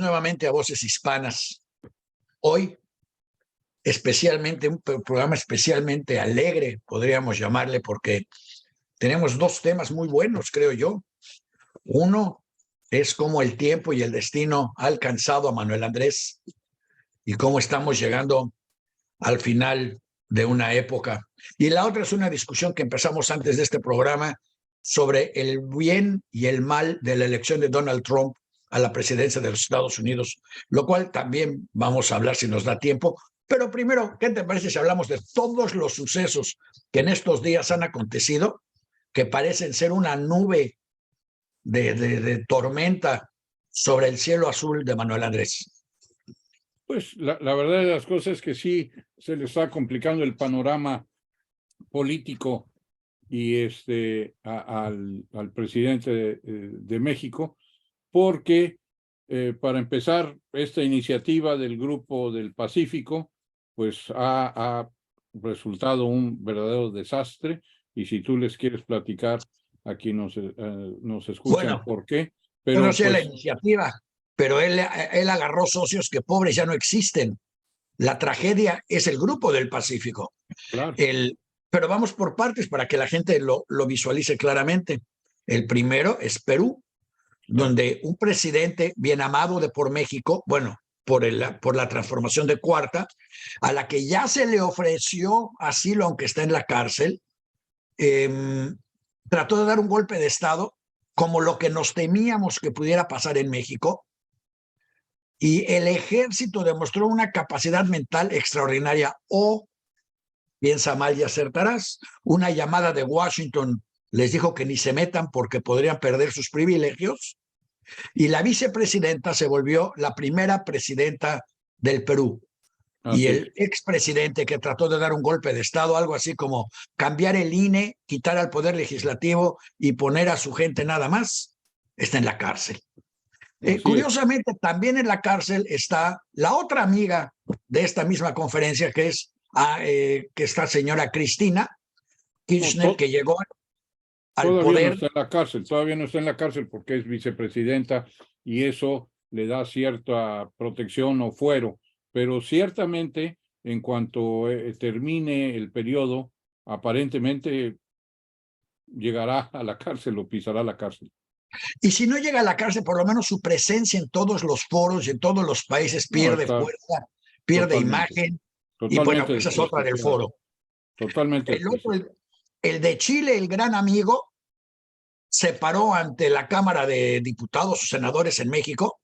Nuevamente a Voces Hispanas. Hoy, especialmente, un programa especialmente alegre, podríamos llamarle, porque tenemos dos temas muy buenos, creo yo. Uno es cómo el tiempo y el destino ha alcanzado a Manuel Andrés y cómo estamos llegando al final de una época. Y la otra es una discusión que empezamos antes de este programa sobre el bien y el mal de la elección de Donald Trump a la presidencia de los Estados Unidos, lo cual también vamos a hablar si nos da tiempo. Pero primero, ¿qué te parece si hablamos de todos los sucesos que en estos días han acontecido, que parecen ser una nube de tormenta sobre el cielo azul de Manuel Andrés? Pues la verdad de las cosas es que sí se le está complicando el panorama político y al presidente de México, porque para empezar, esta iniciativa del Grupo del Pacífico pues ha resultado un verdadero desastre, y si tú les quieres platicar a quienes nos escuchan Bueno, por qué, yo no pero sé la pues iniciativa, pero él agarró socios que pobres ya no existen. La tragedia es el Grupo del Pacífico. claro. Pero vamos por partes para que la gente lo visualice claramente. El primero es Perú, donde un presidente bien amado de por México, bueno, por la transformación de Cuarta, a la que ya se le ofreció asilo aunque está en la cárcel, trató de dar un golpe de Estado como lo que nos temíamos que pudiera pasar en México, y el ejército demostró una capacidad mental extraordinaria. O piensa mal y acertarás. Una llamada de Washington les dijo que ni se metan porque podrían perder sus privilegios, y la vicepresidenta se volvió la primera presidenta del Perú. Y el expresidente que trató de dar un golpe de Estado, algo así como cambiar el INE, quitar al Poder Legislativo y poner a su gente nada más, está en la cárcel. Curiosamente, también en la cárcel está la otra amiga de esta misma conferencia, que es que esta señora Cristina Kirchner, que llegó al poder. No está en la cárcel, todavía no está en la cárcel porque es vicepresidenta y eso le da cierta protección o fuero, pero ciertamente en cuanto termine el periodo, aparentemente llegará a la cárcel o pisará la cárcel. Y si no llega a la cárcel, por lo menos su presencia en todos los foros y en todos los países pierde fuerza, pierde imagen. Y bueno, esa es otra del foro. Totalmente. El otro, el de Chile, el gran amigo, se paró ante la Cámara de Diputados o Senadores en México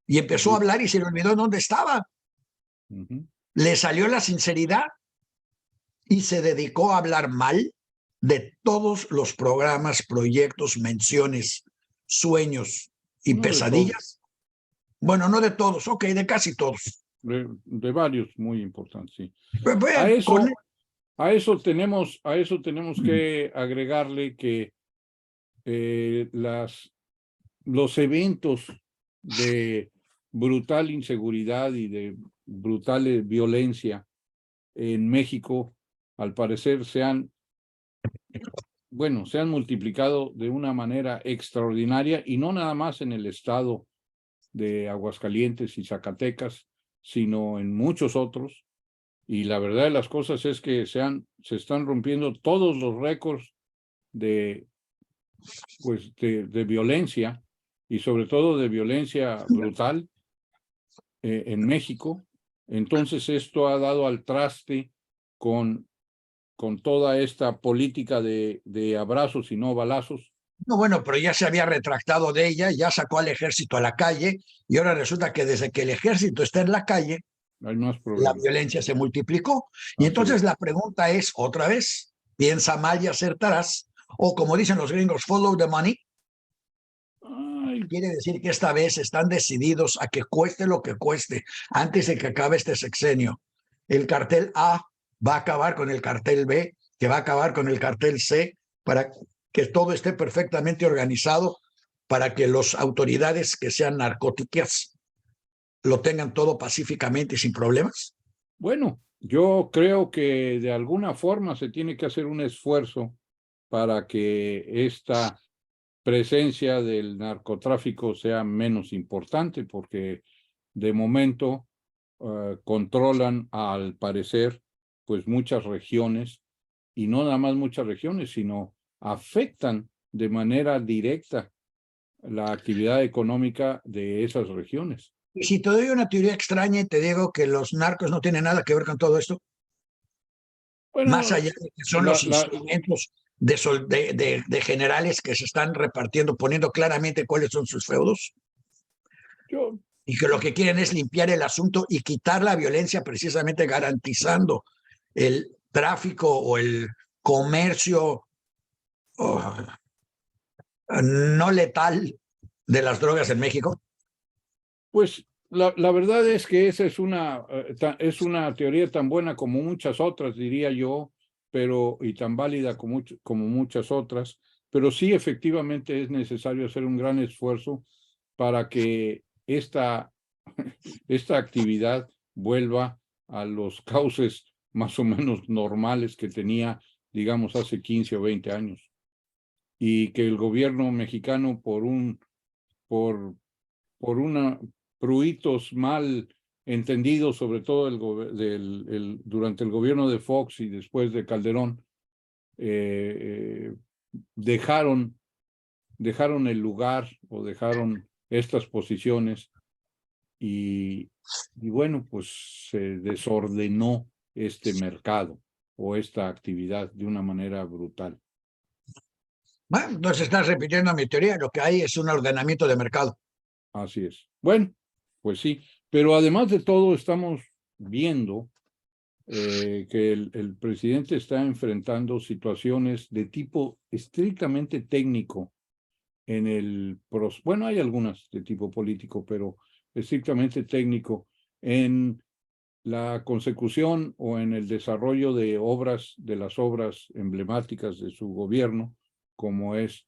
y empezó a hablar y se le olvidó dónde estaba. Le salió la sinceridad y se dedicó a hablar mal de todos los programas, proyectos, menciones, sueños y pesadillas. Bueno, no de todos, ok, de casi todos. De varios muy importantes, sí. Bueno, a eso tenemos que agregarle que los eventos de brutal inseguridad y de brutal violencia en México, al parecer se han multiplicado de una manera extraordinaria, y no nada más en el estado de Aguascalientes y Zacatecas, sino en muchos otros. Y la verdad de las cosas es que se están rompiendo todos los récords de violencia, y sobre todo de violencia brutal en México. Entonces esto ha dado al traste con toda esta política de abrazos y no balazos. No, bueno, pero ya se había retractado de ella, ya sacó al ejército a la calle, y ahora resulta que desde que el ejército está en la calle, hay más la violencia se multiplicó. Y entonces la pregunta es, otra vez, piensa mal y acertarás, o como dicen los gringos, follow the money. Quiere decir que esta vez están decididos a que cueste lo que cueste, antes de que acabe este sexenio. El cartel A va a acabar con el cartel B, que va a acabar con el cartel C, para que todo esté perfectamente organizado, para que las autoridades que sean narcóticas lo tengan todo pacíficamente y sin problemas. Bueno, yo creo que de alguna forma se tiene que hacer un esfuerzo para que esta presencia del narcotráfico sea menos importante, porque de momento controlan, al parecer, pues muchas regiones, y no nada más muchas regiones, sino afectan de manera directa la actividad económica de esas regiones. Y si te doy una teoría extraña y te digo que los narcos no tienen nada que ver con todo esto, más Bueno, allá de que son los instrumentos de generales que se están repartiendo, poniendo claramente cuáles son sus feudos, yo, y que lo que quieren es limpiar el asunto y quitar la violencia, precisamente garantizando el tráfico o el comercio no letal de las drogas en México. pues la verdad es que esa es una teoría tan buena como muchas otras, diría yo, pero y tan válida como muchas otras, pero sí efectivamente es necesario hacer un gran esfuerzo para que esta actividad vuelva a los cauces más o menos normales que tenía, digamos, hace 15 o 20 años. Y que el gobierno mexicano, por una pruitos mal entendidos, sobre todo durante el gobierno de Fox y después de Calderón, dejaron el lugar o dejaron estas posiciones y bueno, pues se desordenó este mercado o esta actividad de una manera brutal. Bueno, entonces estás repitiendo mi teoría, lo que hay es un ordenamiento de mercado. Así es. Bueno, pues sí, pero además de todo estamos viendo que el presidente está enfrentando situaciones de tipo estrictamente técnico bueno, hay algunas de tipo político, pero estrictamente técnico en la consecución o en el desarrollo de las obras emblemáticas de su gobierno, como es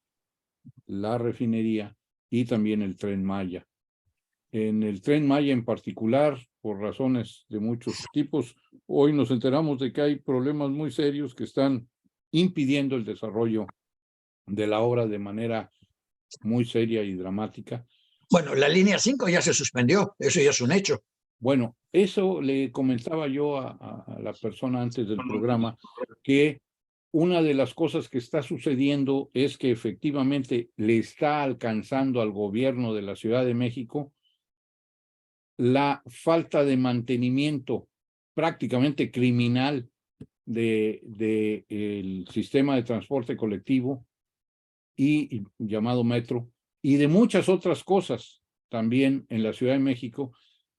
la refinería y también el Tren Maya. En el Tren Maya en particular, por razones de muchos tipos, hoy nos enteramos de que hay problemas muy serios que están impidiendo el desarrollo de la obra de manera muy seria y dramática. Bueno, la línea 5 ya se suspendió, eso ya es un hecho. Bueno, eso le comentaba yo a la persona antes del programa, que una de las cosas que está sucediendo es que efectivamente le está alcanzando al gobierno de la Ciudad de México la falta de mantenimiento prácticamente criminal del sistema de transporte colectivo y llamado metro, y de muchas otras cosas también en la Ciudad de México,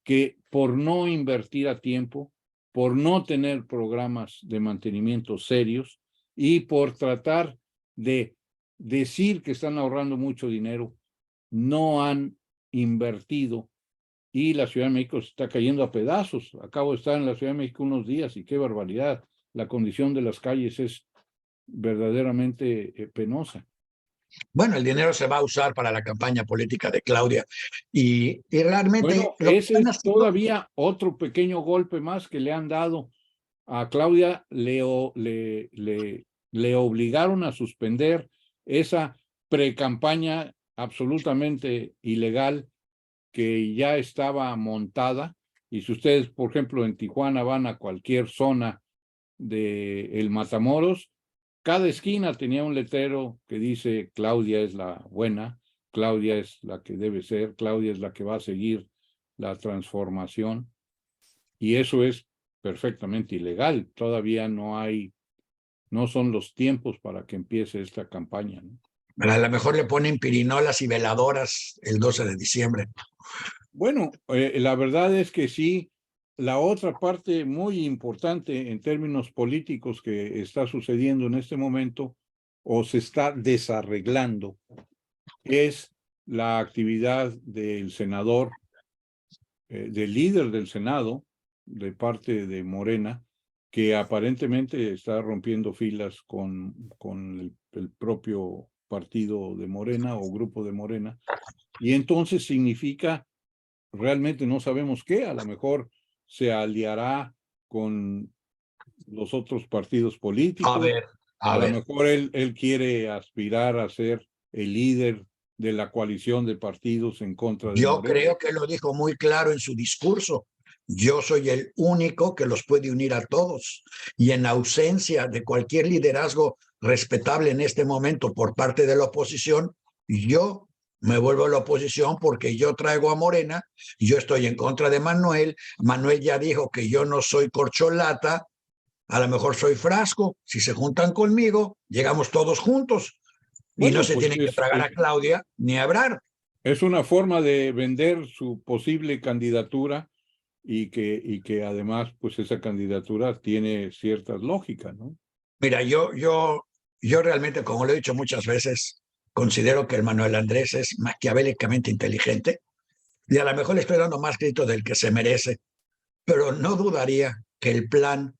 que por no invertir a tiempo, por no tener programas de mantenimiento serios y por tratar de decir que están ahorrando mucho dinero, no han invertido y la Ciudad de México se está cayendo a pedazos. Acabo de estar en la Ciudad de México unos días y qué barbaridad. La condición de las calles es verdaderamente penosa. Bueno, el dinero se va a usar para la campaña política de Claudia y realmente Bueno, lo que ese están es haciendo, todavía otro pequeño golpe más que le han dado a Claudia. Le obligaron a suspender esa precampaña absolutamente ilegal que ya estaba montada. Y si ustedes, por ejemplo, en Tijuana van a cualquier zona de el Matamoros, cada esquina tenía un letrero que dice Claudia es la buena, Claudia es la que debe ser, Claudia es la que va a seguir la transformación, y eso es perfectamente ilegal. Todavía no son los tiempos para que empiece esta campaña, ¿no? a lo mejor le ponen pirinolas y veladoras el 12 de diciembre. Bueno, la verdad es que sí. La otra parte muy importante en términos políticos que está sucediendo en este momento o se está desarreglando es la actividad del senador, del líder del Senado, de parte de Morena, que aparentemente está rompiendo filas con el propio partido de Morena o grupo de Morena, y entonces significa realmente no sabemos qué, a lo mejor se aliará con los otros partidos políticos, A a lo ver. mejor él quiere aspirar a ser el líder de la coalición de partidos en contra de Yo Morena. creo que lo dijo muy claro en su discurso. Yo soy el único que los puede unir a todos. Y en ausencia de cualquier liderazgo respetable en este momento por parte de la oposición, yo me vuelvo a la oposición porque yo traigo a Morena, yo estoy en contra de Manuel. Manuel ya dijo que yo no soy corcholata, a lo mejor soy frasco. Si se juntan conmigo, llegamos todos juntos y no Bueno, se pues tienen que tragar a Claudia ni a Ebrard. es una forma de vender su posible candidatura y que además, pues esa candidatura tiene ciertas lógicas, ¿no? Mira, yo realmente, como lo he dicho muchas veces, considero que el Manuel Andrés es maquiavélicamente inteligente y a lo mejor le estoy dando más crédito del que se merece, pero no dudaría que el plan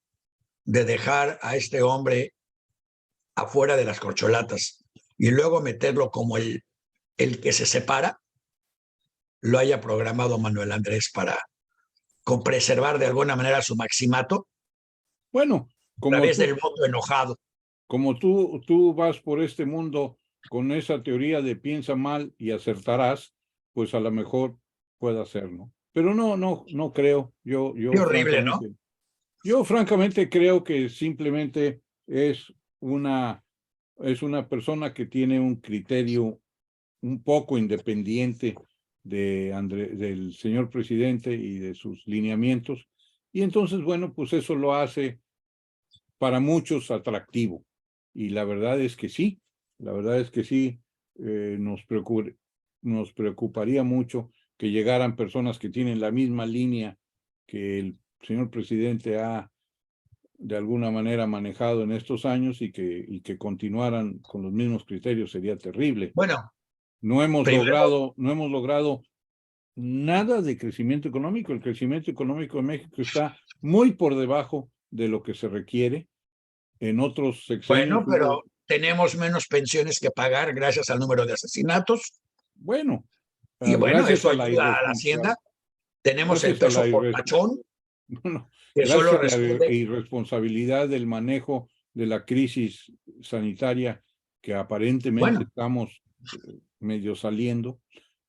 de dejar a este hombre afuera de las corcholatas y luego meterlo como el que se separa, lo haya programado Manuel Andrés para con preservar de alguna manera su maximato Bueno, a como través tú, del voto enojado. como tú vas por este mundo con esa teoría de piensa mal y acertarás, pues a lo mejor pueda ser, ¿no? Pero no creo. Qué horrible, ¿no? Yo francamente creo que simplemente es una, es una persona que tiene un criterio un poco independiente del señor presidente y de sus lineamientos. Y entonces, bueno, pues eso lo hace para muchos atractivo. Y la verdad es que sí, la verdad es que sí, nos preocuparía mucho que llegaran personas que tienen la misma línea que el señor presidente ha de alguna manera manejado en estos años y que continuaran con los mismos criterios. Sería terrible. Bueno, No hemos primero, logrado nada de crecimiento económico. El crecimiento económico de México está muy por debajo de lo que se requiere. En otros sexenios bueno, pero hubo, tenemos menos pensiones que pagar gracias al número de asesinatos. bueno, Y bueno, gracias eso a la ayuda a la Hacienda. Tenemos el gracias a peso la fortachón, bueno, que solo gracias a la responde. irresponsabilidad del manejo de la crisis sanitaria que aparentemente Bueno, estamos medio saliendo,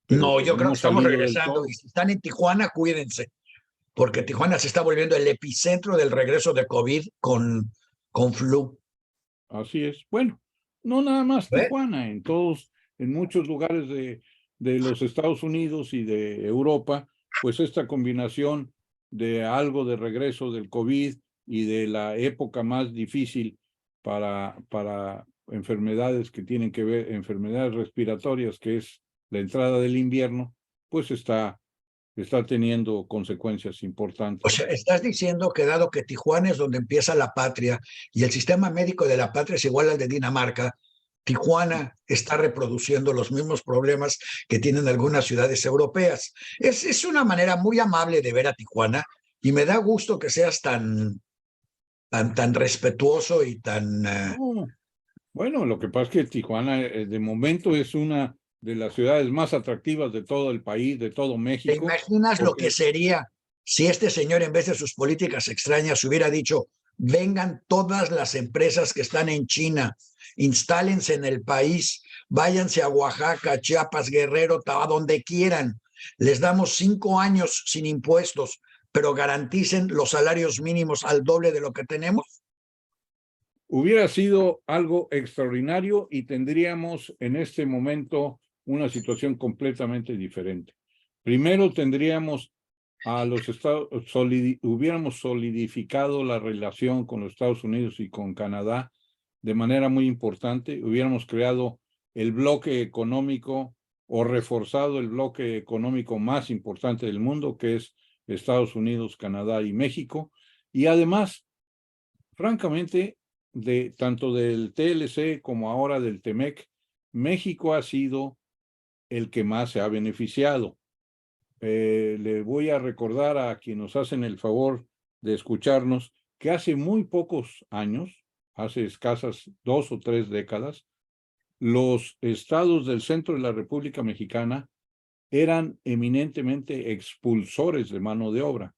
pero no, que yo no creo que hemos estamos salido del regresando. Y todo. si están en Tijuana, cuídense, porque Tijuana se está volviendo el epicentro del regreso de COVID con flu. Así es. Bueno, no nada más ¿Ve? Tijuana, en muchos lugares de los Estados Unidos y de Europa, pues esta combinación de algo de regreso del COVID y de la época más difícil para enfermedades que tienen que ver, enfermedades respiratorias, que es la entrada del invierno, pues está teniendo consecuencias O importantes. sea, estás diciendo que dado que Tijuana es donde empieza la patria y el sistema médico de la patria es igual al de Dinamarca, Tijuana está reproduciendo los mismos problemas que tienen algunas ciudades europeas. Es una manera muy amable de ver a Tijuana y me da gusto que seas tan respetuoso y tan... No, bueno, lo que pasa es que Tijuana de momento es una de las ciudades más atractivas de todo el país, de todo ¿Te México, imaginas lo que porque sería si este señor, en vez de sus políticas extrañas, hubiera dicho, vengan todas las empresas que están en China, instálense en el país, váyanse a Oaxaca, Chiapas, Guerrero, a donde quieran, les damos 5 años sin impuestos, pero garanticen los salarios mínimos al doble de lo que tenemos? hubiera sido algo extraordinario y tendríamos en este momento una situación completamente diferente. Primero tendríamos a los Estados, hubiéramos solidificado la relación con los Estados Unidos y con Canadá de manera muy importante, hubiéramos creado el bloque económico o reforzado el bloque económico más importante del mundo, que es Estados Unidos, Canadá y México, y además, francamente, tanto del TLC como ahora del TEMEC, México ha sido el que más se ha beneficiado. Le voy a recordar a quienes nos hacen el favor de escucharnos que hace muy pocos años, hace escasas 2 o 3 décadas, los estados del centro de la República Mexicana eran eminentemente expulsores de mano de obra.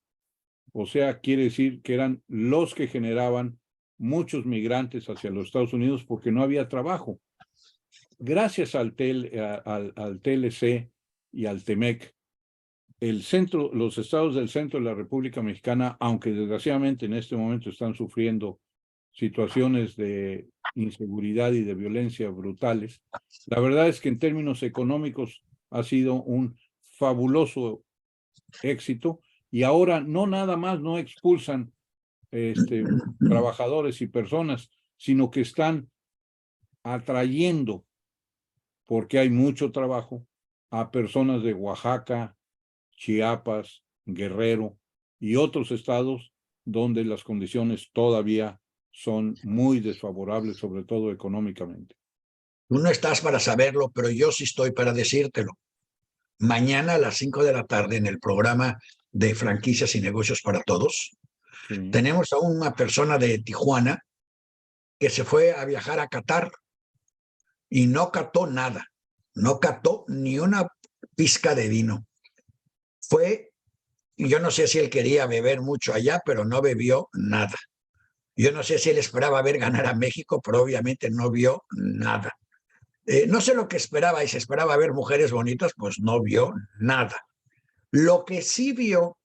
O sea, quiere decir que eran los que generaban muchos migrantes hacia los Estados Unidos porque no había trabajo. gracias al TLC y al TEMEC, los estados del centro de la República Mexicana, aunque desgraciadamente en este momento están sufriendo situaciones de inseguridad y de violencia brutales, la verdad es que en términos económicos ha sido un fabuloso éxito, y ahora no nada más no expulsan trabajadores y personas, sino que están atrayendo, porque hay mucho trabajo, a personas de Oaxaca, Chiapas, Guerrero y otros estados donde las condiciones todavía son muy desfavorables, sobre todo económicamente. Tú no estás para saberlo, pero yo sí estoy para decírtelo. Mañana a las 5 de la tarde en el programa de franquicias y negocios para todos, Sí. tenemos a una persona de Tijuana que se fue a viajar a Qatar y no cató nada, no cató ni una pizca de vino. Yo no sé si él quería beber mucho allá, pero no bebió nada. Yo no sé si él esperaba ver ganar a México, pero obviamente no vio nada. No sé lo que esperaba, y si esperaba ver mujeres bonitas, pues no vio nada. Lo que sí vio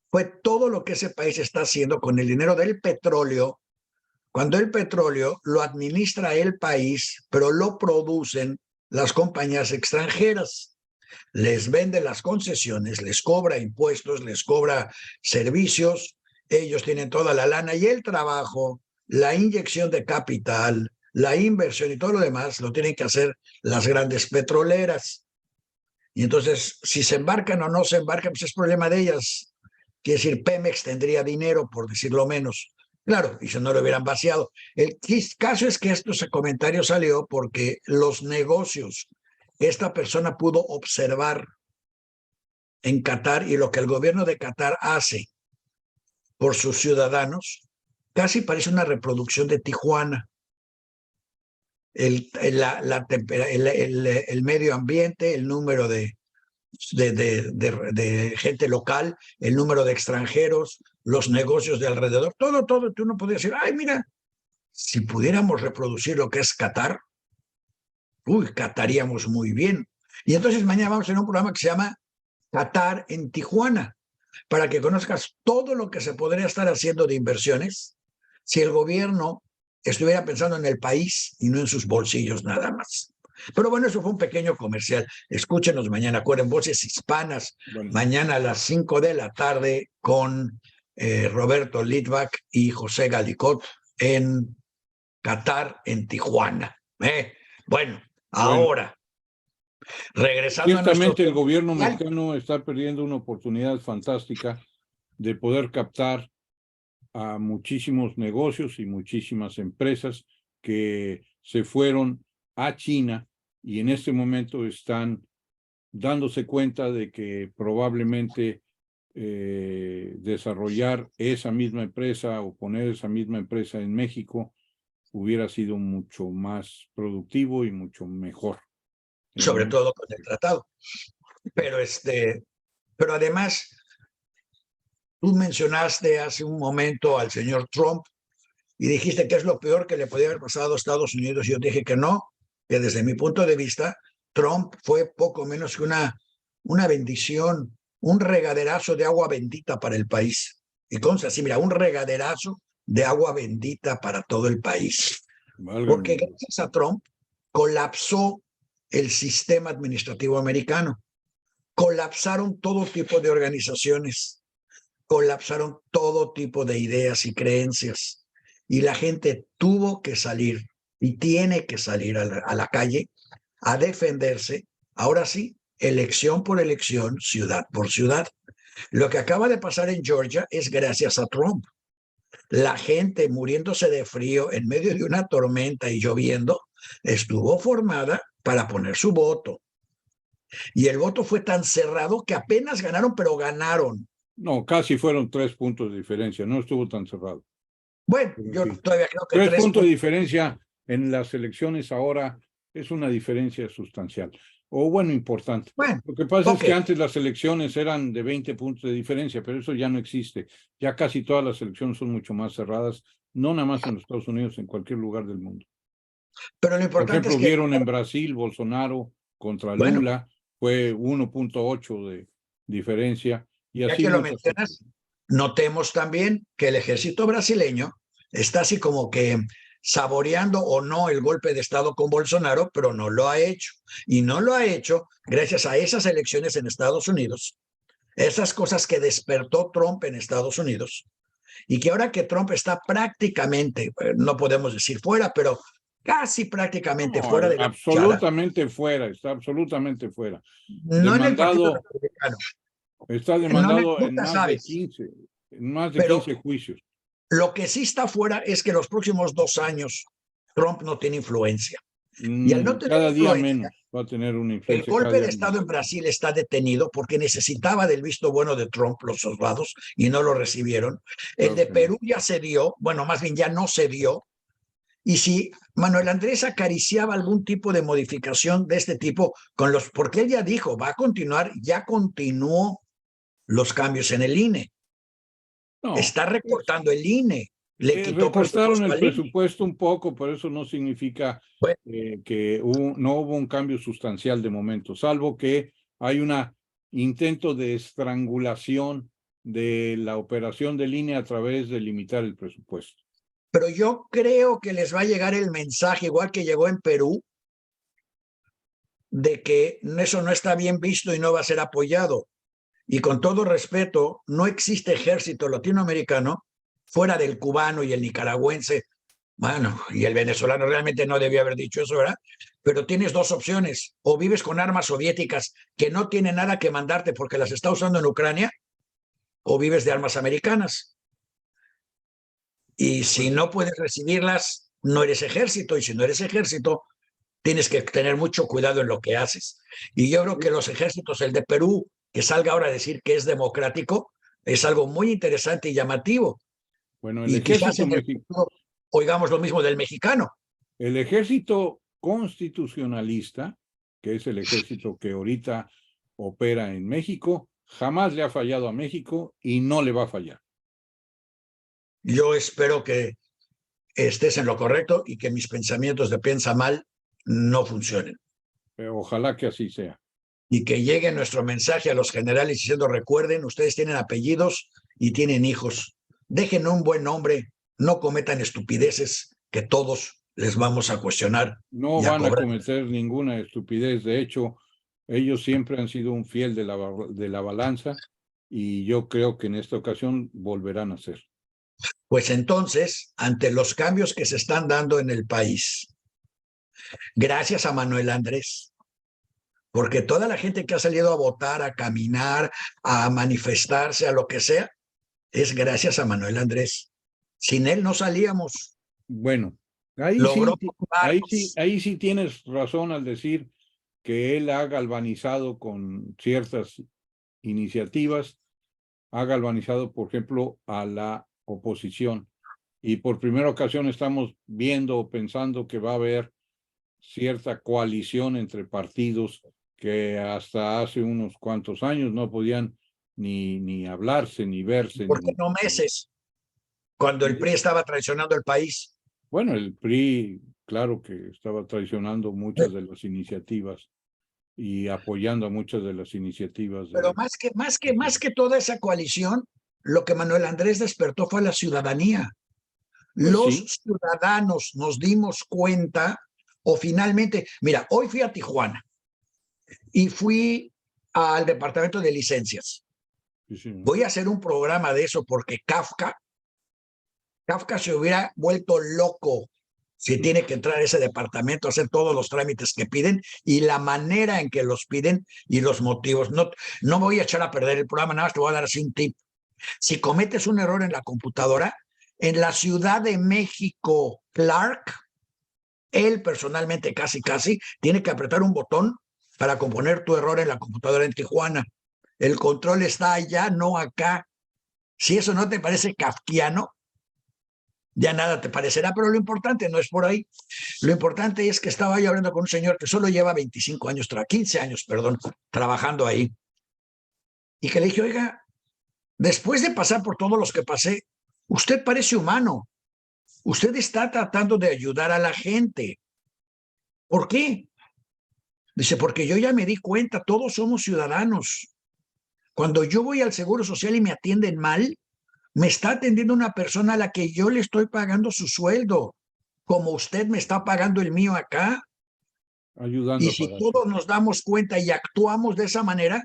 fue todo lo que ese país está haciendo con el dinero del petróleo, cuando el petróleo lo administra el país, pero lo producen las compañías extranjeras. Les vende las concesiones, les cobra impuestos, les cobra servicios, ellos tienen toda la lana, y el trabajo, la inyección de capital, la inversión y todo lo demás lo tienen que hacer las grandes petroleras. Y entonces, si se embarcan o no se embarcan, pues es problema de ellas. Quiere decir, Pemex tendría dinero, por decirlo menos. Claro, y si no lo hubieran vaciado. El caso es que este comentario salió porque los negocios que esta persona pudo observar en Qatar y lo que el gobierno de Qatar hace por sus ciudadanos, casi parece una reproducción de Tijuana. El medio ambiente, el número de gente local, el número de extranjeros, los negocios de alrededor, todo, tú no podías decir, ay, mira, si pudiéramos reproducir lo que es Qatar, cataríamos muy bien. Y entonces mañana vamos a tener un programa que se llama Qatar en Tijuana, para que conozcas todo lo que se podría estar haciendo de inversiones si el gobierno estuviera pensando en el país y no en sus bolsillos nada más. Pero bueno, eso fue un pequeño comercial. Escúchenos mañana, acuerden, Voces Hispanas, Bueno, mañana a las 5 de la tarde con Roberto Litvak y José Galicot en Qatar, en Tijuana. Bueno, ahora, regresando a nuestro ciertamente el tema. gobierno mexicano está perdiendo una oportunidad fantástica de poder captar a muchísimos negocios y muchísimas empresas que se fueron a China y en este momento están dándose cuenta de que probablemente desarrollar esa misma empresa o poner esa misma empresa en México hubiera sido mucho más productivo y mucho mejor. Sobre todo con el tratado. Pero además, tú mencionaste hace un momento al señor Trump y dijiste que es lo peor que le podía haber pasado a Estados Unidos. Y yo dije que no, que desde mi punto de vista, Trump fue poco menos que una bendición, un regaderazo de agua bendita para el país. Y consta así, mira, un regaderazo de agua bendita para todo el país. Porque gracias a Trump colapsó el sistema administrativo americano, colapsaron todo tipo de organizaciones, colapsaron todo tipo de ideas y creencias, y la gente tuvo que salir y tiene que salir a la calle a defenderse, ahora sí, elección por elección, ciudad por ciudad. Lo que acaba de pasar en Georgia es gracias a Trump. La gente muriéndose de frío en medio de una tormenta y lloviendo estuvo formada para poner su voto. Y el voto fue tan cerrado que apenas ganaron, pero ganaron. No, casi fueron 3 puntos de diferencia, no estuvo tan cerrado. Bueno, Pero yo sí. todavía creo que 3 3 puntos de diferencia en las elecciones ahora es una diferencia sustancial, o bueno, importante. Bueno, Lo que pasa es ok. que antes las elecciones eran de 20 puntos de diferencia, pero eso ya no existe. Ya casi todas las elecciones son mucho más cerradas, no nada más en los Estados Unidos, en cualquier lugar del mundo. Pero lo Por importante ejemplo, es que, vieron en Brasil, Bolsonaro contra bueno, Lula, fue 1.8 de diferencia, y ya así que lo muchas otras. mencionas, notemos también que el ejército brasileño está así como que saboreando o no el golpe de Estado con Bolsonaro, pero no lo ha hecho. Y no lo ha hecho gracias a esas elecciones en Estados Unidos, esas cosas que despertó Trump en Estados Unidos, y que ahora que Trump está prácticamente, no podemos decir fuera, pero casi prácticamente No, fuera de la cuchara, absolutamente fuera, está absolutamente fuera. no en el Partido Demandado, Republicano, está no demandado en nunca más de sabes, 15, en más de pero 15 juicios. lo que sí está fuera es que los próximos 2 años Trump no tiene influencia. Y al no tener Cada día influencia, menos va a tener una el influencia cada golpe de día menos. Estado en Brasil está detenido porque necesitaba del visto bueno de Trump los soldados y no lo recibieron. El Claro de que no. Perú ya se dio, bueno, más bien ya no se dio. Y si Manuel Andrés acariciaba algún tipo de modificación de este tipo, porque él ya dijo, va a continuar, ya continuó los cambios en el INE. No, Está recortando el INE, le quitó recortaron presupuesto el al INE. presupuesto un poco, pero eso no significa Bueno, que no hubo un cambio sustancial de momento, salvo que hay un intento de estrangulación de la operación de línea a través de limitar el presupuesto. pero yo creo que les va a llegar el mensaje, igual que llegó en Perú, de que eso no está bien visto y no va a ser apoyado. Y con todo respeto, no existe ejército latinoamericano fuera del cubano y el nicaragüense. Bueno, y el venezolano realmente no debía haber dicho eso, ¿verdad? Pero tienes dos opciones. O vives con armas soviéticas que no tienen nada que mandarte porque las está usando en Ucrania, o vives de armas americanas. Y si no puedes recibirlas, no eres ejército. Y si no eres ejército, tienes que tener mucho cuidado en lo que haces. Y yo creo que los ejércitos, el de Perú, que salga ahora a decir que es democrático, es algo muy interesante y llamativo. Bueno, Y quizás en el futuro oigamos lo mismo del mexicano. el ejército constitucionalista, que es el ejército que ahorita opera en México, jamás le ha fallado a México y no le va a fallar. Yo espero que estés en lo correcto y que mis pensamientos de piensa mal no funcionen. Ojalá que así sea. Y que llegue nuestro mensaje a los generales diciendo, recuerden, ustedes tienen apellidos y tienen hijos. Dejen un buen nombre, no cometan estupideces que todos les vamos a cuestionar No y a van a cobrar. cometer ninguna estupidez. De hecho, ellos siempre han sido un fiel de la balanza y yo creo que en esta ocasión volverán a ser. Pues entonces, ante los cambios que se están dando en el país, gracias a Manuel Andrés, porque toda la gente que ha salido a votar, a caminar, a manifestarse, a lo que sea, es gracias a Manuel Andrés. Sin él no salíamos. Bueno, Logró tumbarnos. ahí sí tienes razón al decir que él ha galvanizado con ciertas iniciativas, ha galvanizado, por ejemplo, a la oposición. Y por primera ocasión estamos viendo o pensando que va a haber cierta coalición entre partidos que hasta hace unos cuantos años no podían ni hablarse, ni verse, ni ¿Por qué mucho no menos. meses? Cuando el PRI estaba traicionando el país. Bueno, el PRI, claro que estaba traicionando muchas de las iniciativas y apoyando a muchas de las iniciativas Pero de... más que toda esa coalición, lo que Manuel Andrés despertó fue a la ciudadanía. Pues Los sí, ciudadanos nos dimos cuenta, o finalmente, mira, hoy fui a Tijuana y fui al departamento de licencias. sí, sí. Voy a hacer un programa de eso porque Kafka se hubiera vuelto loco si tiene que entrar a ese departamento a hacer todos los trámites que piden y la manera en que los piden y los motivos. No, no voy a echar a perder el programa, nada más te voy a dar así un tip. Si cometes un error en la computadora, en la Ciudad de México, Clark, él personalmente casi tiene que apretar un botón para componer tu error en la computadora en Tijuana. El control está allá, no acá. Si eso no te parece kafkiano, ya nada te parecerá, pero lo importante no es por ahí. Lo importante es que estaba yo hablando con un señor que solo lleva 25 años, 15 años, perdón, trabajando ahí. Y que le dije, oiga, después de pasar por todos los que pasé, usted parece humano. Usted está tratando de ayudar a la gente. ¿Por qué? Dice, porque yo ya me di cuenta, todos somos ciudadanos. Cuando yo voy al Seguro Social y me atienden mal, me está atendiendo una persona a la que yo le estoy pagando su sueldo, como usted me está pagando el mío acá. Ayudando Y a si pagar. todos nos damos cuenta y actuamos de esa manera,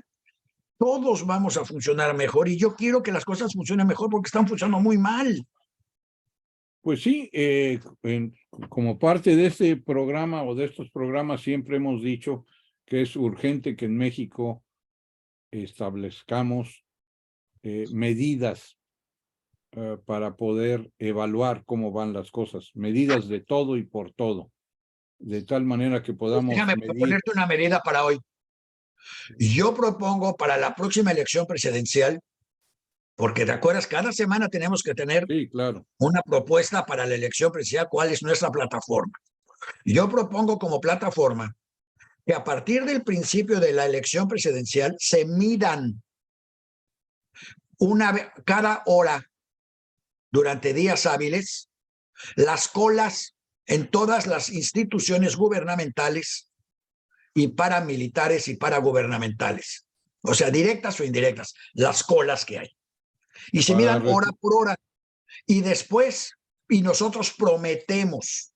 todos vamos a funcionar mejor. Y yo quiero que las cosas funcionen mejor porque están funcionando muy mal. Pues sí, como parte de este programa o de estos programas siempre hemos dicho que es urgente que en México establezcamos medidas para poder evaluar cómo van las cosas, medidas de todo y por todo, de tal manera que Pues podamos déjame medir. proponerte una medida para hoy. Yo propongo para la próxima elección presidencial, porque te acuerdas, cada semana tenemos que tener Sí, claro. una propuesta para la elección presidencial, cuál es nuestra plataforma. Yo propongo como plataforma que a partir del principio de la elección presidencial se midan cada hora durante días hábiles las colas en todas las instituciones gubernamentales y paramilitares y paragubernamentales, o sea, directas o indirectas, las colas que hay. Y se Para midan hora por hora. Y después, y nosotros prometemos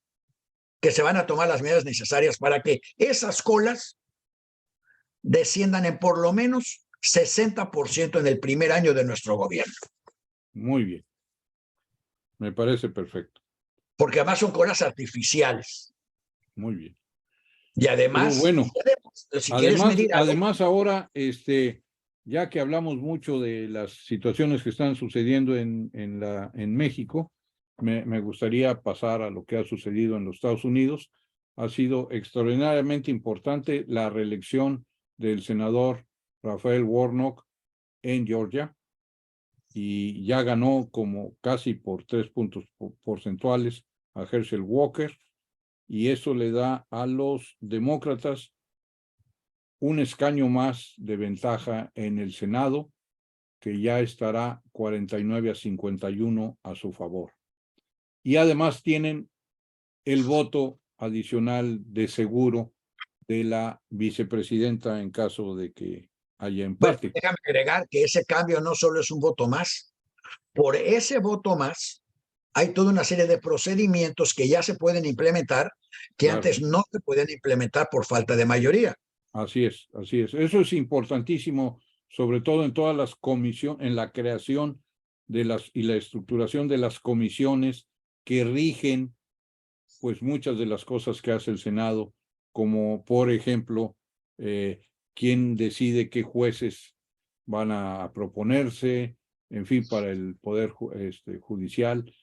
que se van a tomar las medidas necesarias para que esas colas desciendan en por lo menos 60% en el primer año de nuestro gobierno. Muy bien, me parece perfecto. Porque además son colas artificiales. Muy bien. Y Pero además, bueno, si quieres medir algo, además ahora, ya que hablamos mucho de las situaciones que están sucediendo en México, me gustaría pasar a lo que ha sucedido en los Estados Unidos. Ha sido extraordinariamente importante la reelección del senador Rafael Warnock en Georgia y ya ganó como casi por 3 puntos porcentuales a Herschel Walker, y eso le da a los demócratas un escaño más de ventaja en el Senado, que ya estará 49-51 a su favor. Y además tienen el voto adicional de seguro de la vicepresidenta en caso de que haya bueno, empate. déjame agregar que ese cambio no solo es un voto más. Por ese voto más, hay toda una serie de procedimientos que ya se pueden implementar que Claro, antes no se podían implementar por falta de mayoría. así es, así es. Eso es importantísimo, sobre todo en todas las comisiones, en la creación de las y la estructuración de las comisiones que rigen pues muchas de las cosas que hace el Senado, como por ejemplo, quién decide qué jueces van a proponerse, en fin, para el Poder Judicial,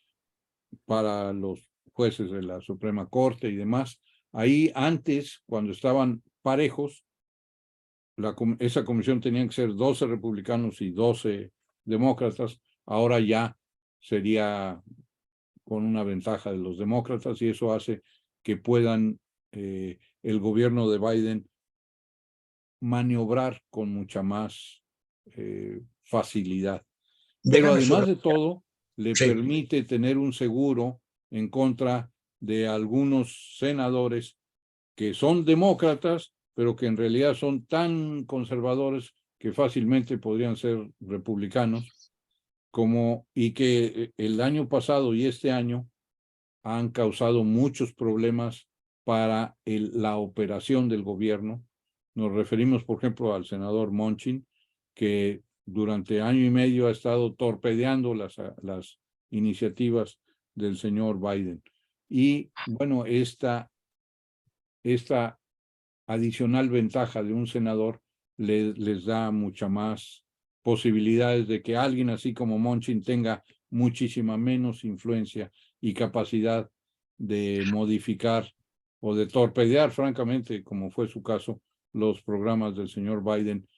para los jueces de la Suprema Corte y demás. Ahí antes, cuando estaban parejos, esa comisión tenía que ser 12 republicanos y 12 demócratas, ahora ya sería con una ventaja de los demócratas, y eso hace que puedan el gobierno de Biden maniobrar con mucha más facilidad. Pero Déjame además de subrayar. todo, le Sí, permite tener un seguro en contra de algunos senadores que son demócratas, pero que en realidad son tan conservadores que fácilmente podrían ser republicanos, y que el año pasado y este año han causado muchos problemas para la operación del gobierno. Nos referimos, por ejemplo, al senador Manchin, que durante año y medio ha estado torpedeando las iniciativas del señor Biden. Y bueno, esta adicional ventaja de un senador les da mucha más posibilidades de que alguien así como Manchin tenga muchísima menos influencia y capacidad de modificar o de torpedear, francamente, como fue su caso, los programas del señor Biden.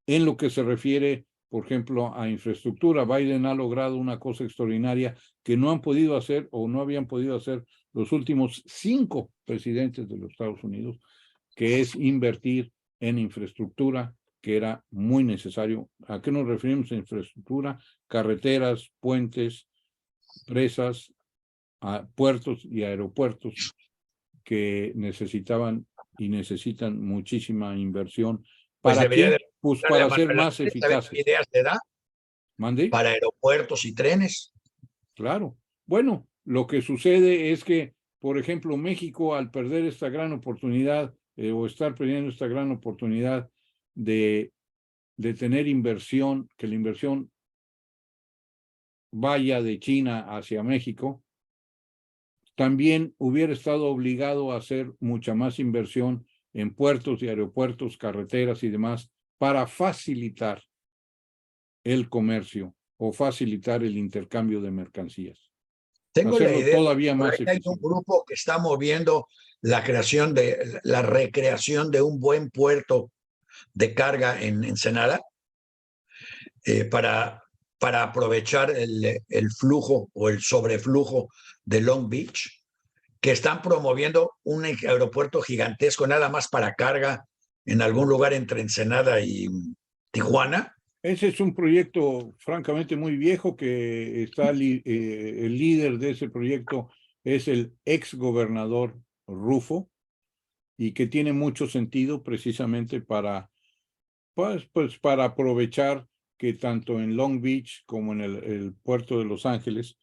En lo que se refiere, por ejemplo, a infraestructura, Biden ha logrado una cosa extraordinaria que no han podido hacer o no habían podido hacer los últimos 5 presidentes de los Estados Unidos, que es invertir en infraestructura, que era muy necesario. ¿A qué nos referimos a infraestructura? Carreteras, puentes, presas, puertos y aeropuertos. que necesitaban y necesitan muchísima inversión. Pues ¿Para debería qué? de Pues darle a para ser Manuel más Andrés, a ver qué eficaces. ideas te da ¿Mande? para aeropuertos y trenes. Claro. Bueno, lo que sucede es que, por ejemplo, México, al perder esta gran oportunidad o estar perdiendo esta gran oportunidad de tener inversión, que la inversión vaya de China hacia México, también hubiera estado obligado a hacer mucha más inversión en puertos y aeropuertos, carreteras y demás, para facilitar el comercio o facilitar el intercambio de mercancías, Tengo la hacerlo idea de que todavía por más ahí hay un eficiente. grupo que está moviendo la recreación de un buen puerto de carga en Ensenada para aprovechar el flujo o el sobreflujo de Long Beach, que están promoviendo un aeropuerto gigantesco nada más para carga en algún lugar entre Ensenada y Tijuana. Ese es un proyecto francamente muy viejo que está el líder de ese proyecto es el ex gobernador Rufo y que tiene mucho sentido precisamente para pues para aprovechar que tanto en Long Beach como en el puerto de Los Ángeles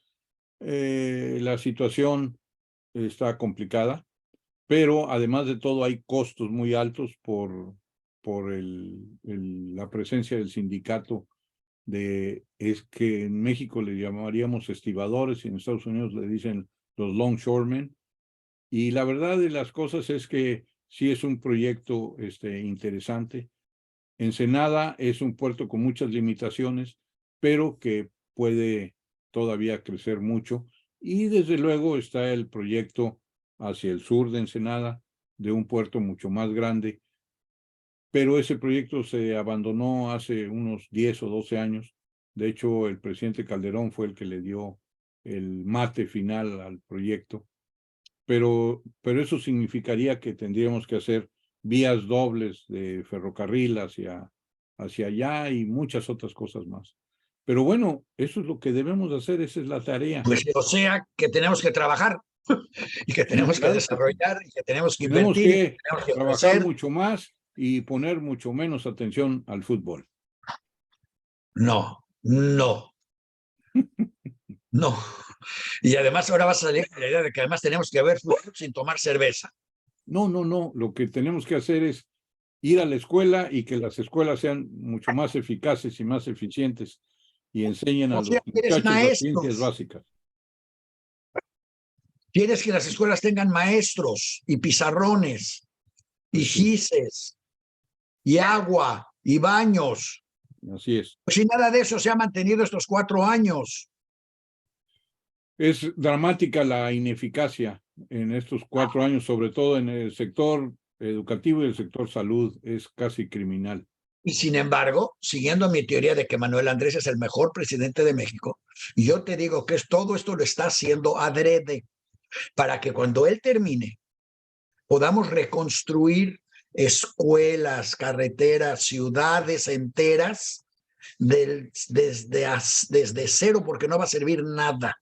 la situación está complicada, pero además de todo hay costos muy altos por la presencia del sindicato es que en México le llamaríamos estibadores y en Estados Unidos le dicen los longshoremen. Y la verdad de las cosas es que sí es un proyecto interesante. Ensenada es un puerto con muchas limitaciones, pero que puede todavía crecer mucho. Y desde luego está el proyecto hacia el sur de Ensenada, de un puerto mucho más grande, pero ese proyecto se abandonó hace unos 10 o 12 años. De hecho, el presidente Calderón fue el que le dio el mate final al proyecto, pero eso significaría que tendríamos que hacer vías dobles de ferrocarril hacia allá y muchas otras cosas más. Pero bueno, eso es lo que debemos hacer, esa es la tarea. Pues o sea que tenemos que trabajar y que Sí, tenemos que claro que sí. desarrollar y que tenemos que Tenemos invertir y que que tenemos que trabajar ofrecer. mucho más y poner mucho menos atención al fútbol. No, no, no. Y además ahora va a salir la idea de que además tenemos que ver fútbol sin tomar cerveza. No, no, no. Lo que tenemos que hacer es ir a la escuela y que las escuelas sean mucho más eficaces y más eficientes y enseñen a O los sea, quieres muchachos las ciencias maestros, básicas. quieres que las escuelas tengan maestros y pizarrones y Pues sí, gises y agua y baños. así es. Pues si nada de eso se ha mantenido estos 4 años. Es dramática la ineficacia en estos 4 años, sobre todo en el sector educativo y el sector salud. Es casi criminal. Y sin embargo, siguiendo mi teoría de que Manuel Andrés es el mejor presidente de México, yo te digo que todo esto lo está haciendo adrede para que cuando él termine podamos reconstruir escuelas, carreteras, ciudades enteras desde cero, porque no va a servir nada.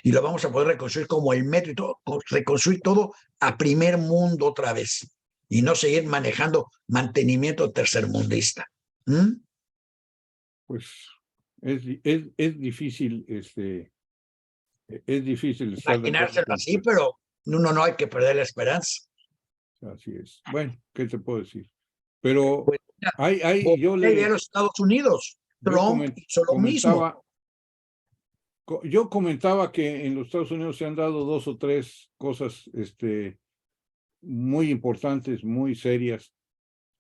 Y lo vamos a poder reconstruir como el metro y todo, reconstruir todo a primer mundo otra vez y no seguir manejando mantenimiento tercermundista. ¿Mm? Pues es difícil, es difícil estar de acuerdo Imaginárselo con así, usted. pero no hay que perder la esperanza. Así es. Bueno, ¿qué te puedo decir? Pero Pues mira, hay, voltea a los Estados Unidos. yo Trump hizo lo mismo. yo comentaba que en los Estados Unidos se han dado 2 o 3 cosas, muy importantes, muy serias.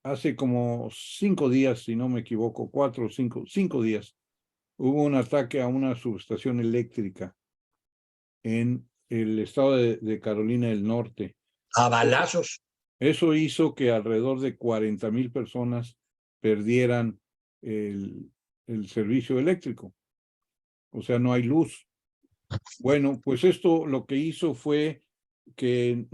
Hace como 5 días, si no me equivoco, 4 o 5 días, hubo un ataque a una subestación eléctrica en el estado de Carolina del Norte. A balazos. Eso hizo que alrededor de 40,000 personas perdieran el servicio eléctrico. O sea, no hay luz. Bueno, pues esto lo que hizo fue que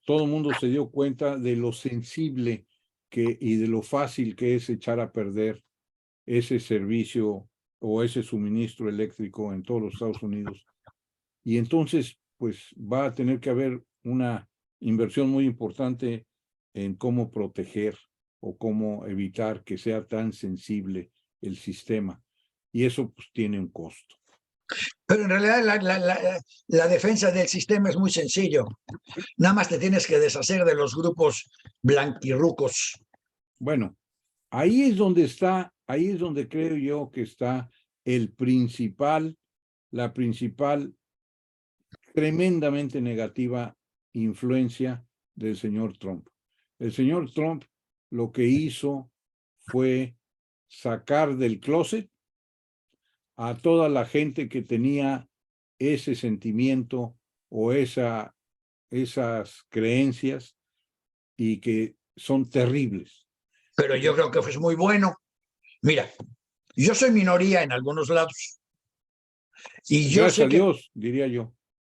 todo el mundo se dio cuenta de lo sensible y de lo fácil que es echar a perder ese servicio o ese suministro eléctrico en todos los Estados Unidos. Y entonces, pues va a tener que haber una inversión muy importante en cómo proteger o cómo evitar que sea tan sensible el sistema. Y eso pues tiene un costo. Pero en realidad la defensa del sistema es muy sencillo. Nada más te tienes que deshacer de los grupos blanquirrucos. Bueno, ahí es donde creo yo que está la principal tremendamente negativa influencia del señor Trump. El señor Trump lo que hizo fue sacar del closet a toda la gente que tenía ese sentimiento o esas creencias y que son terribles. Pero yo creo que fue muy bueno. Mira, yo soy minoría en algunos lados. Y yo Gracias sé a Dios, diría yo.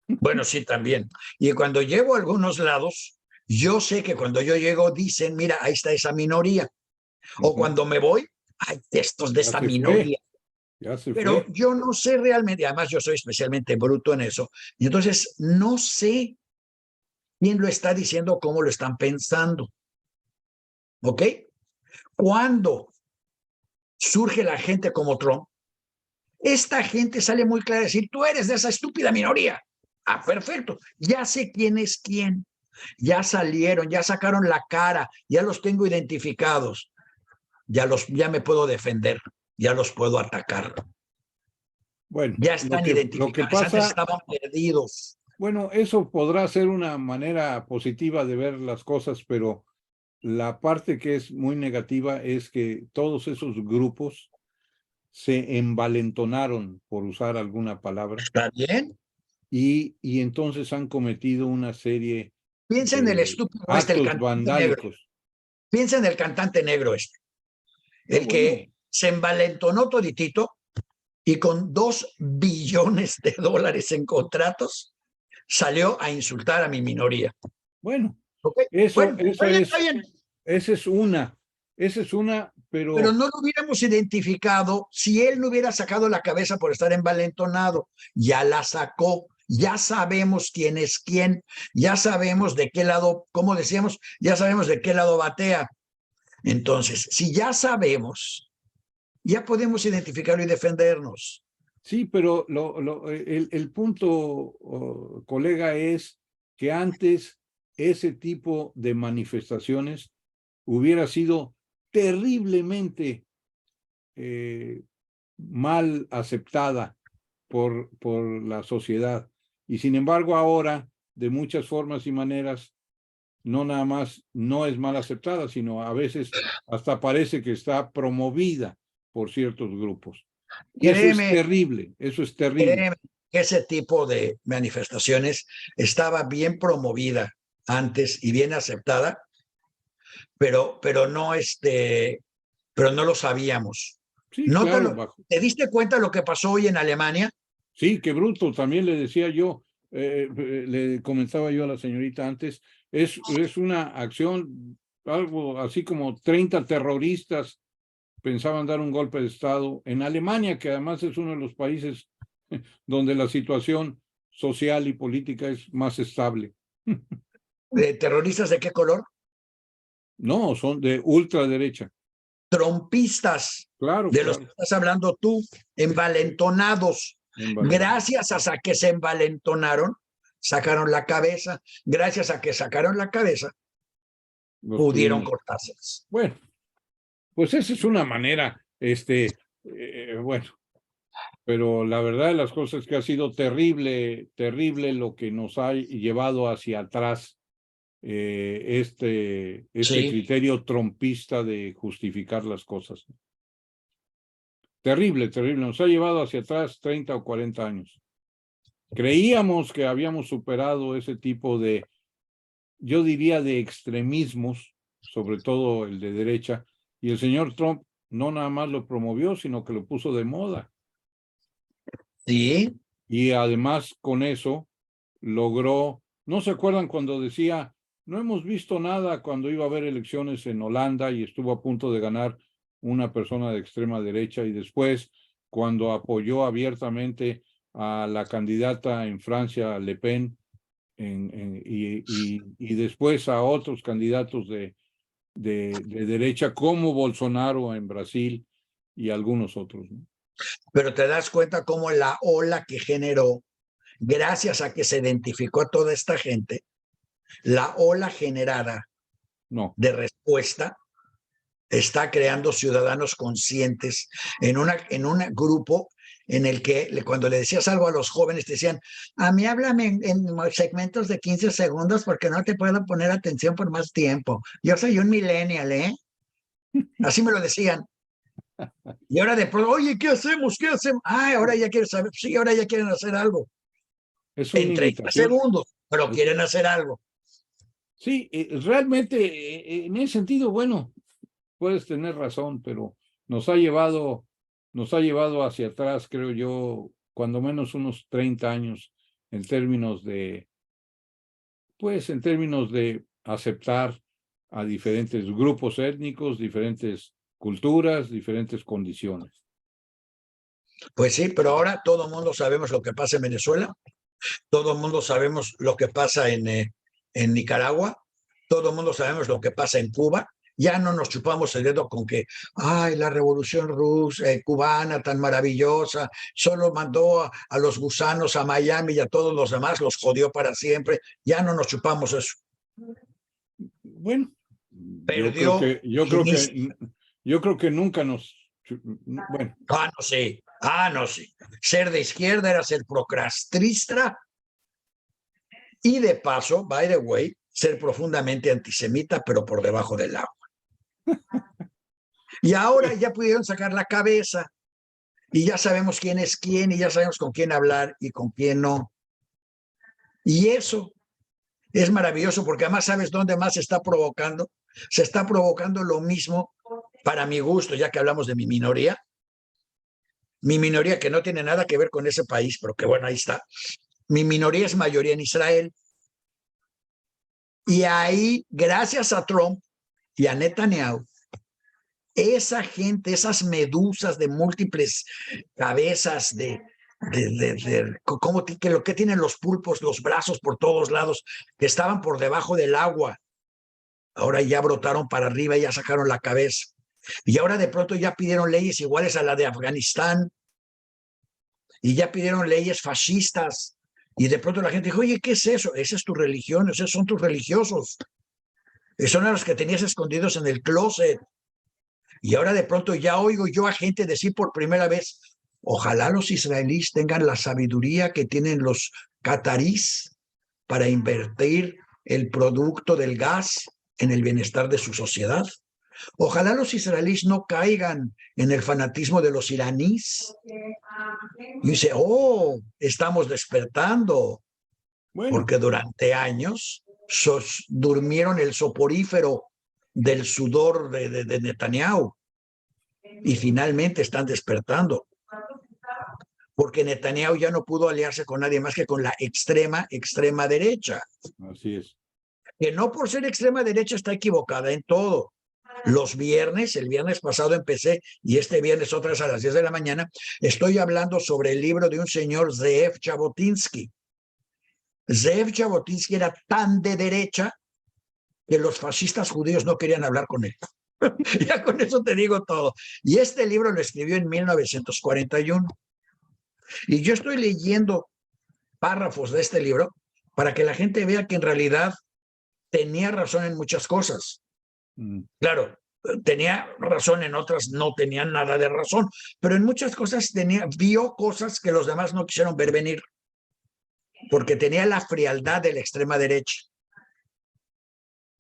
Bueno, sí, también. Y cuando llego a algunos lados, yo sé que cuando yo llego dicen, mira, ahí está esa minoría. O cuando me voy, hay textos de Ya esta se fue, minoría. ya se Pero fue. yo no sé realmente, además yo soy especialmente bruto en eso. Y entonces no sé quién lo está diciendo, cómo lo están pensando. ¿Ok? Cuando surge la gente como Trump, esta gente sale muy clara a decir, tú eres de esa estúpida minoría. Ah, perfecto. Ya sé quién es quién. Ya salieron, ya sacaron la cara, ya los tengo identificados. Ya me puedo defender, ya los puedo atacar. Bueno, Ya lo están que identificados. Antes pasa, estaban perdidos. bueno, eso podrá ser una manera positiva de ver las cosas, pero la parte que es muy negativa es que todos esos grupos se envalentonaron, por usar alguna palabra, ¿Está bien? y entonces han cometido una serie Piensa en el de estúpido el actos cantante negro. vandálicos. Piensa en el cantante negro No, el bueno, que se envalentonó toditito y con $2 billones en contratos salió a insultar a mi minoría. bueno, ¿Okay? eso, Bueno, eso está bien. esa es una, Pero pero no lo hubiéramos identificado si él no hubiera sacado la cabeza por estar envalentonado. Ya la sacó, ya sabemos quién es quién, ya sabemos de qué lado, como decíamos, ya sabemos de qué lado batea. Entonces, si ya sabemos, ya podemos identificarlo y defendernos. sí, pero el punto, colega, es que antes ese tipo de manifestaciones hubiera sido terriblemente mal aceptada por la sociedad. Y sin embargo, ahora, de muchas formas y maneras, no nada más no es mal aceptada, sino a veces hasta parece que está promovida por ciertos grupos. Y eso es Créeme, terrible, eso es terrible. créeme que ese tipo de manifestaciones estaba bien promovida antes y bien aceptada, pero no lo sabíamos. Sí, ¿No claro, bajo. te diste cuenta lo que pasó hoy en Alemania? Sí, qué bruto, también le decía yo, le comentaba yo a la señorita antes, es una acción, algo así como 30 terroristas pensaban dar un golpe de Estado en Alemania, que además es uno de los países donde la situación social y política es más estable. ¿De terroristas de qué color? No, son de ultraderecha. Trompistas, Claro, de los que claro. estás hablando tú, envalentonados. Gracias a que se envalentonaron, sacaron la cabeza. Gracias a que sacaron la cabeza, Los pudieron pudimos. cortárselas. Bueno, pues esa es una manera, bueno, pero la verdad de las cosas es que ha sido terrible, terrible lo que nos ha llevado hacia atrás este Sí. criterio trompista de justificar las cosas. Terrible, terrible, nos ha llevado hacia atrás 30 o 40 años. Creíamos que habíamos superado ese tipo de, yo diría, de extremismos, sobre todo el de derecha, y el señor Trump no nada más lo promovió, sino que lo puso de moda. Sí. Y además con eso logró, ¿no se acuerdan cuando decía, no hemos visto nada cuando iba a haber elecciones en Holanda y estuvo a punto de ganar una persona de extrema derecha, y después cuando apoyó abiertamente a la candidata en Francia, Le Pen, y después a otros candidatos de derecha como Bolsonaro en Brasil y algunos otros, ¿no? Pero te das cuenta cómo la ola que generó, gracias a que se identificó a toda esta gente, la ola generada No. de respuesta está creando ciudadanos conscientes en un grupo en el que cuando le decías algo a los jóvenes te decían, a mí háblame en segmentos de 15 segundos porque no te puedo poner atención por más tiempo. Yo soy un millennial, ¿eh? Así me lo decían. Y ahora de pronto, oye, ¿qué hacemos? ¿Qué hacemos? Ah, ahora ya quieren saber. Sí, ahora ya quieren hacer algo. Es una En 30 imitación. segundos, pero quieren hacer algo. Sí, realmente en ese sentido, bueno, puedes tener razón, pero nos ha llevado hacia atrás, creo yo, cuando menos unos 30 años en términos de, pues en términos de aceptar a diferentes grupos étnicos, diferentes culturas, diferentes condiciones. Pues sí, pero ahora todo el mundo sabemos lo que pasa en Venezuela, todo el mundo sabemos lo que pasa en Nicaragua, todo el mundo sabemos lo que pasa en Cuba. Ya no nos chupamos el dedo con que, ay, la revolución rusa, cubana tan maravillosa, solo mandó a los gusanos a Miami y a todos los demás, los jodió para siempre. Ya no nos chupamos eso. Bueno, Perdió yo creo que nunca nos, bueno. Ah, no sé. Ah, no sé. Ser de izquierda era ser procrastrista y de paso, by the way, ser profundamente antisemita, pero por debajo del agua. Y ahora ya pudieron sacar la cabeza y ya sabemos quién es quién y ya sabemos con quién hablar y con quién no. Y eso es maravilloso porque además sabes dónde más se está provocando. Se está provocando lo mismo para mi gusto, ya que hablamos de mi minoría que no tiene nada que ver con ese país, pero que bueno, ahí está. Mi minoría es mayoría en Israel. Y ahí, gracias a Trump y a Netanyahu, esa gente, esas medusas de múltiples cabezas, ¿cómo, que lo que tienen los pulpos, los brazos por todos lados, que estaban por debajo del agua, ahora ya brotaron para arriba y ya sacaron la cabeza. Y ahora de pronto ya pidieron leyes iguales a la de Afganistán y ya pidieron leyes fascistas. Y de pronto la gente dijo, oye, ¿qué es eso? Esa es tu religión, esos son tus religiosos. Esos eran los que tenías escondidos en el closet. Y ahora de pronto ya oigo yo a gente decir por primera vez, ojalá los israelíes tengan la sabiduría que tienen los catarís para invertir el producto del gas en el bienestar de su sociedad. Ojalá los israelíes no caigan en el fanatismo de los iraníes. Y dice, oh, estamos despertando. Bueno. Porque durante años durmieron el soporífero del sudor de Netanyahu y finalmente están despertando. Porque Netanyahu ya no pudo aliarse con nadie más que con la extrema derecha. Así es. Que no por ser extrema derecha está equivocada en todo. Los viernes, el viernes pasado empecé y este viernes otra vez a las 10 de la mañana, estoy hablando sobre el libro de un señor Zeev Jabotinsky. Zeev Jabotinsky era tan de derecha que los fascistas judíos no querían hablar con él. Ya con eso te digo todo. Y este libro lo escribió en 1941. Y yo estoy leyendo párrafos de este libro para que la gente vea que en realidad tenía razón en muchas cosas. Claro, tenía razón en otras, no tenía nada de razón, pero en muchas cosas vio cosas que los demás no quisieron ver venir, porque tenía la frialdad de la extrema derecha.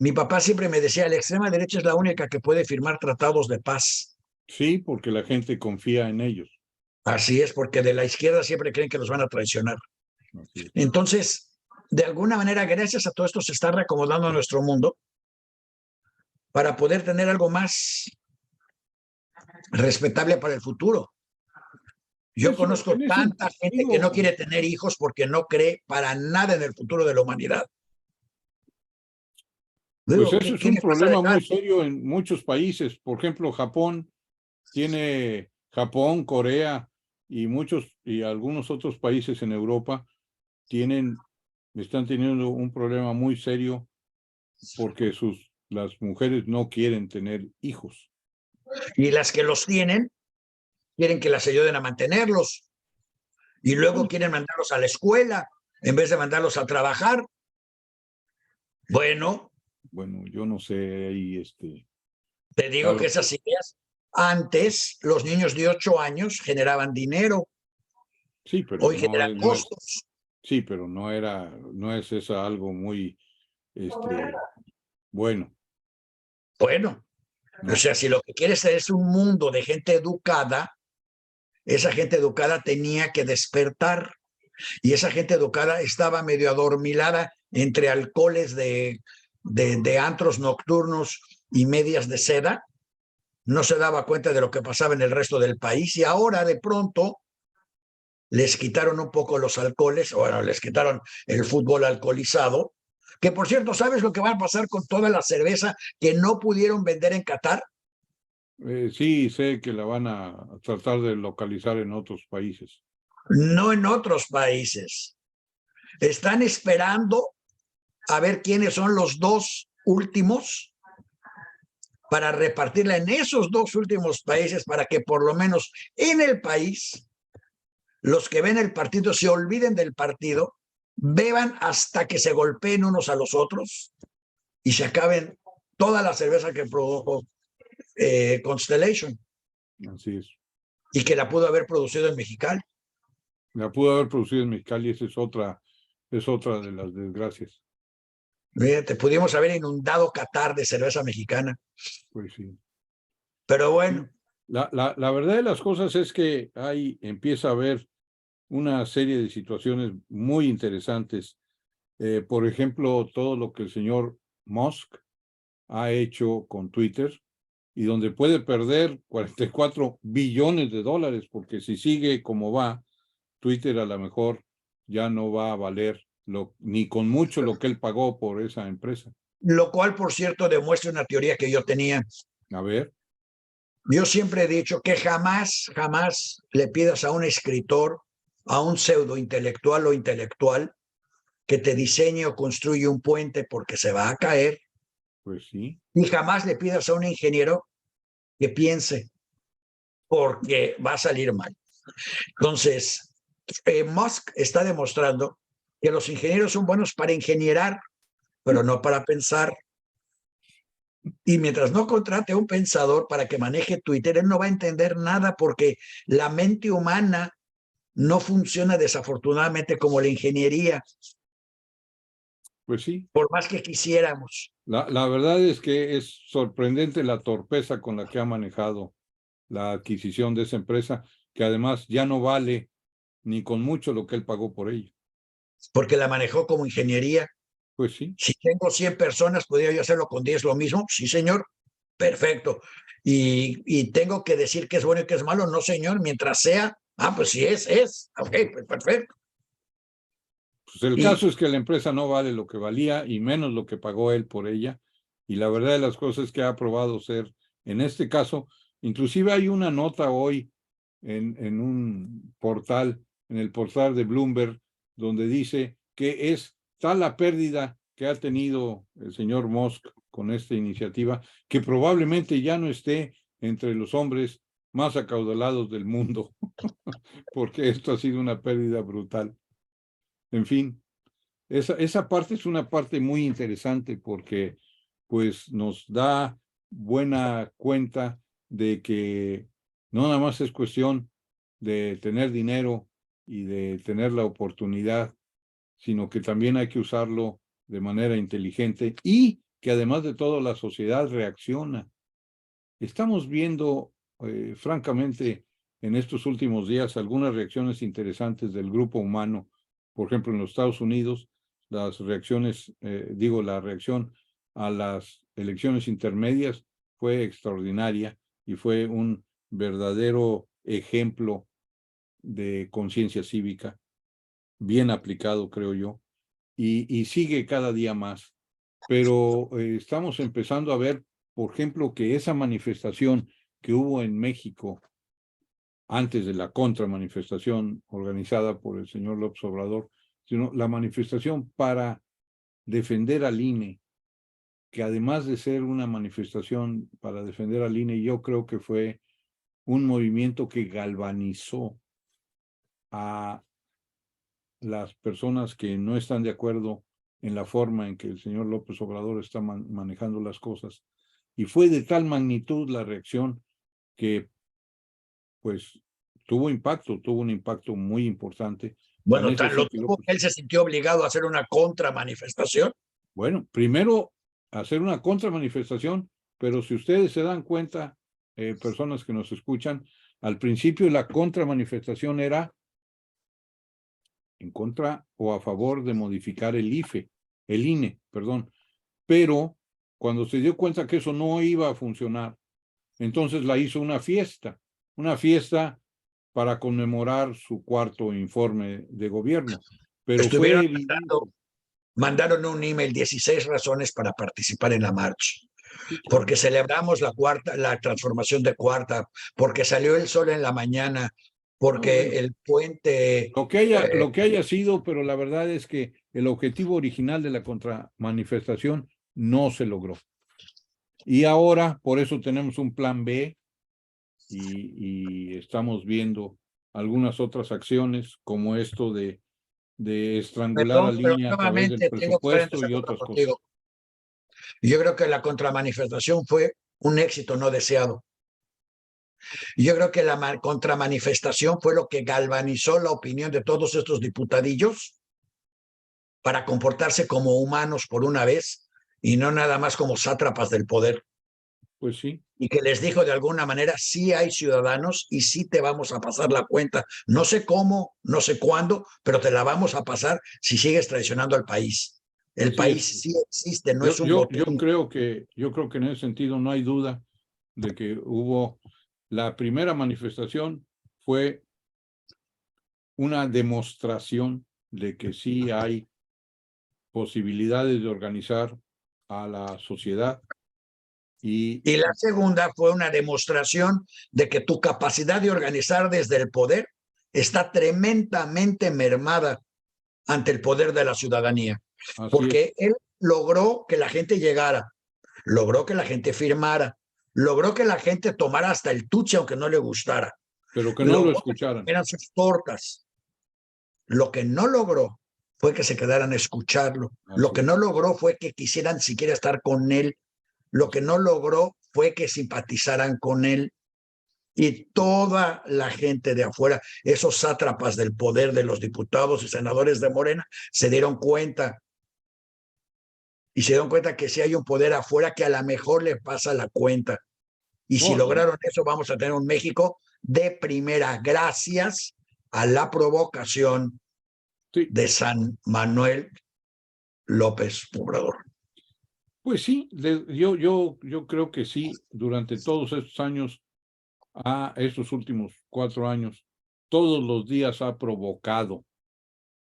Mi papá siempre me decía, la extrema derecha es la única que puede firmar tratados de paz. Sí, porque la gente confía en ellos. Así es, porque de la izquierda siempre creen que los van a traicionar. Entonces, de alguna manera, gracias a todo esto se está reacomodando nuestro mundo para poder tener algo más respetable para el futuro. Yo conozco tanta gente que no quiere tener hijos porque no cree para nada en el futuro de la humanidad. Pues eso es un problema muy serio en muchos países. Por ejemplo, Japón, Corea y algunos otros países en Europa tienen están teniendo un problema muy serio porque las mujeres no quieren tener hijos. Y las que los tienen, quieren que las ayuden a mantenerlos. Y luego quieren mandarlos a la escuela en vez de mandarlos a trabajar. Bueno, yo no sé, ahí te digo claro, que esas ideas, antes los niños de 8 años generaban dinero, sí, pero hoy generan no es, costos. sí, pero no es eso algo muy, bueno, Bueno, o ¿no? sea, si lo que quieres es un mundo de gente educada, esa gente educada tenía que despertar y esa gente educada estaba medio adormilada entre alcoholes de antros nocturnos y medias de seda, no se daba cuenta de lo que pasaba en el resto del país y ahora de pronto les quitaron un poco los alcoholes, bueno, les quitaron el fútbol alcoholizado, que por cierto, ¿sabes lo que va a pasar con toda la cerveza que no pudieron vender en Qatar? Sí, sé que la van a tratar de localizar en otros países. No en otros países. Están esperando a ver quiénes son los dos últimos para repartirla en esos dos últimos países para que por lo menos en el país los que ven el partido se olviden del partido, beban hasta que se golpeen unos a los otros y se acaben toda la cerveza que produjo Constellation Así es. y que la pudo haber producido en Mexicali. La pudo haber producido en Mexicali, esa es otra de las desgracias. Te pudimos haber inundado Qatar de cerveza mexicana. Pues sí. Pero bueno. La verdad de las cosas es que empieza a haber una serie de situaciones muy interesantes. Por ejemplo, todo lo que el señor Musk ha hecho con Twitter y donde puede perder 44 billones de dólares, porque si sigue como va, Twitter a lo mejor ya no va a valer ni con mucho lo que él pagó por esa empresa. Lo cual, por cierto, demuestra una teoría que yo tenía. A ver. Yo siempre he dicho que jamás le pidas a un escritor, a un pseudo intelectual o intelectual, que te diseñe o construya un puente porque se va a caer. Pues sí. Y jamás le pidas a un ingeniero que piense porque va a salir mal. Entonces, Musk está demostrando que los ingenieros son buenos para ingenierar, pero no para pensar. Y mientras no contrate a un pensador para que maneje Twitter, él no va a entender nada porque la mente humana no funciona desafortunadamente como la ingeniería, Pues sí. por más que quisiéramos. La verdad es que es sorprendente la torpeza con la que ha manejado la adquisición de esa empresa, que además ya no vale ni con mucho lo que él pagó por ella. Porque la manejó como ingeniería. Pues sí. Si tengo 100 personas, ¿podría yo hacerlo con 10 lo mismo? Sí, señor. Perfecto. Y tengo que decir que es bueno y que es malo. No, señor. Mientras sea, pues sí es. Ok, pues perfecto. Pues el Y caso es que la empresa no vale lo que valía y menos lo que pagó él por ella. Y la verdad de las cosas es que ha probado ser, en este caso, inclusive hay una nota hoy en un portal, en el portal de Bloomberg, donde dice que es tal la pérdida que ha tenido el señor Musk con esta iniciativa, que probablemente ya no esté entre los hombres más acaudalados del mundo, porque esto ha sido una pérdida brutal. En fin, esa parte es una parte muy interesante porque pues nos da buena cuenta de que no nada más es cuestión de tener dinero y de tener la oportunidad, sino que también hay que usarlo de manera inteligente y que además de todo la sociedad reacciona. Estamos viendo, francamente, en estos últimos días algunas reacciones interesantes del grupo humano. Por ejemplo, en los Estados Unidos, las reacciones, la reacción a las elecciones intermedias fue extraordinaria y fue un verdadero ejemplo de conciencia cívica, bien aplicado, creo yo, y sigue cada día más. Pero estamos empezando a ver, por ejemplo, que esa manifestación que hubo en México antes de la contramanifestación organizada por el señor López Obrador, sino la manifestación para defender al INE, que además de ser una manifestación para defender al INE, yo creo que fue un movimiento que galvanizó a las personas que no están de acuerdo en la forma en que el señor López Obrador está manejando las cosas. Y fue de tal magnitud la reacción que, pues, tuvo un impacto muy importante. Bueno, Es así lo que tuvo López, que él se sintió obligado a hacer una contramanifestación. bueno, primero hacer una contramanifestación, pero si ustedes se dan cuenta, personas que nos escuchan, al principio la contramanifestación era en contra o a favor de modificar el INE, perdón. Pero cuando se dio cuenta que eso no iba a funcionar, entonces la hizo una fiesta para conmemorar su cuarto informe de gobierno. Pero fue evidente. Mandaron un email, 16 razones para participar en la marcha. Sí, claro. Porque celebramos la transformación de cuarta, porque salió el sol en la mañana, porque No, bueno, el puente... lo que haya sido, pero la verdad es que el objetivo original de la contramanifestación no se logró. Y ahora, por eso tenemos un plan B y estamos viendo algunas otras acciones como esto de estrangular a Perdón, pero línea a través del nuevamente tengo que estar en presupuesto y desacuerdo otras cosas. contigo. Yo creo que la contramanifestación fue un éxito no deseado. Yo creo que la contramanifestación fue lo que galvanizó la opinión de todos estos diputadillos para comportarse como humanos por una vez y no nada más como sátrapas del poder. Pues sí. Y que les dijo de alguna manera, sí hay ciudadanos y sí te vamos a pasar la cuenta. No sé cómo, no sé cuándo, pero te la vamos a pasar si sigues traicionando al país. El Así país es. sí existe, no es un botín. Yo creo que en ese sentido no hay duda de que hubo la primera manifestación fue una demostración de que sí hay posibilidades de organizar a la sociedad y Y la segunda fue una demostración de que tu capacidad de organizar desde el poder está tremendamente mermada ante el poder de la ciudadanía. así es, Porque él logró que la gente llegara, logró que la gente firmara, logró que la gente tomara hasta el tuche aunque no le gustara, pero que no lo logró que se escucharan. comieran sus tortas. Lo que no logró fue que se quedaran a escucharlo. Lo Así que es. no logró fue que quisieran siquiera estar con él. Lo que no logró fue que simpatizaran con él. Y toda la gente de afuera, esos sátrapas del poder de los diputados y senadores de Morena, se dieron cuenta. Y se dieron cuenta que si hay un poder afuera que a lo mejor le pasa la cuenta. Y si No, lograron eso, vamos a tener un México de primera, gracias a la provocación sí, de San Manuel López Obrador. pues sí, yo creo que sí, durante todos estos años, estos últimos 4 años, todos los días ha provocado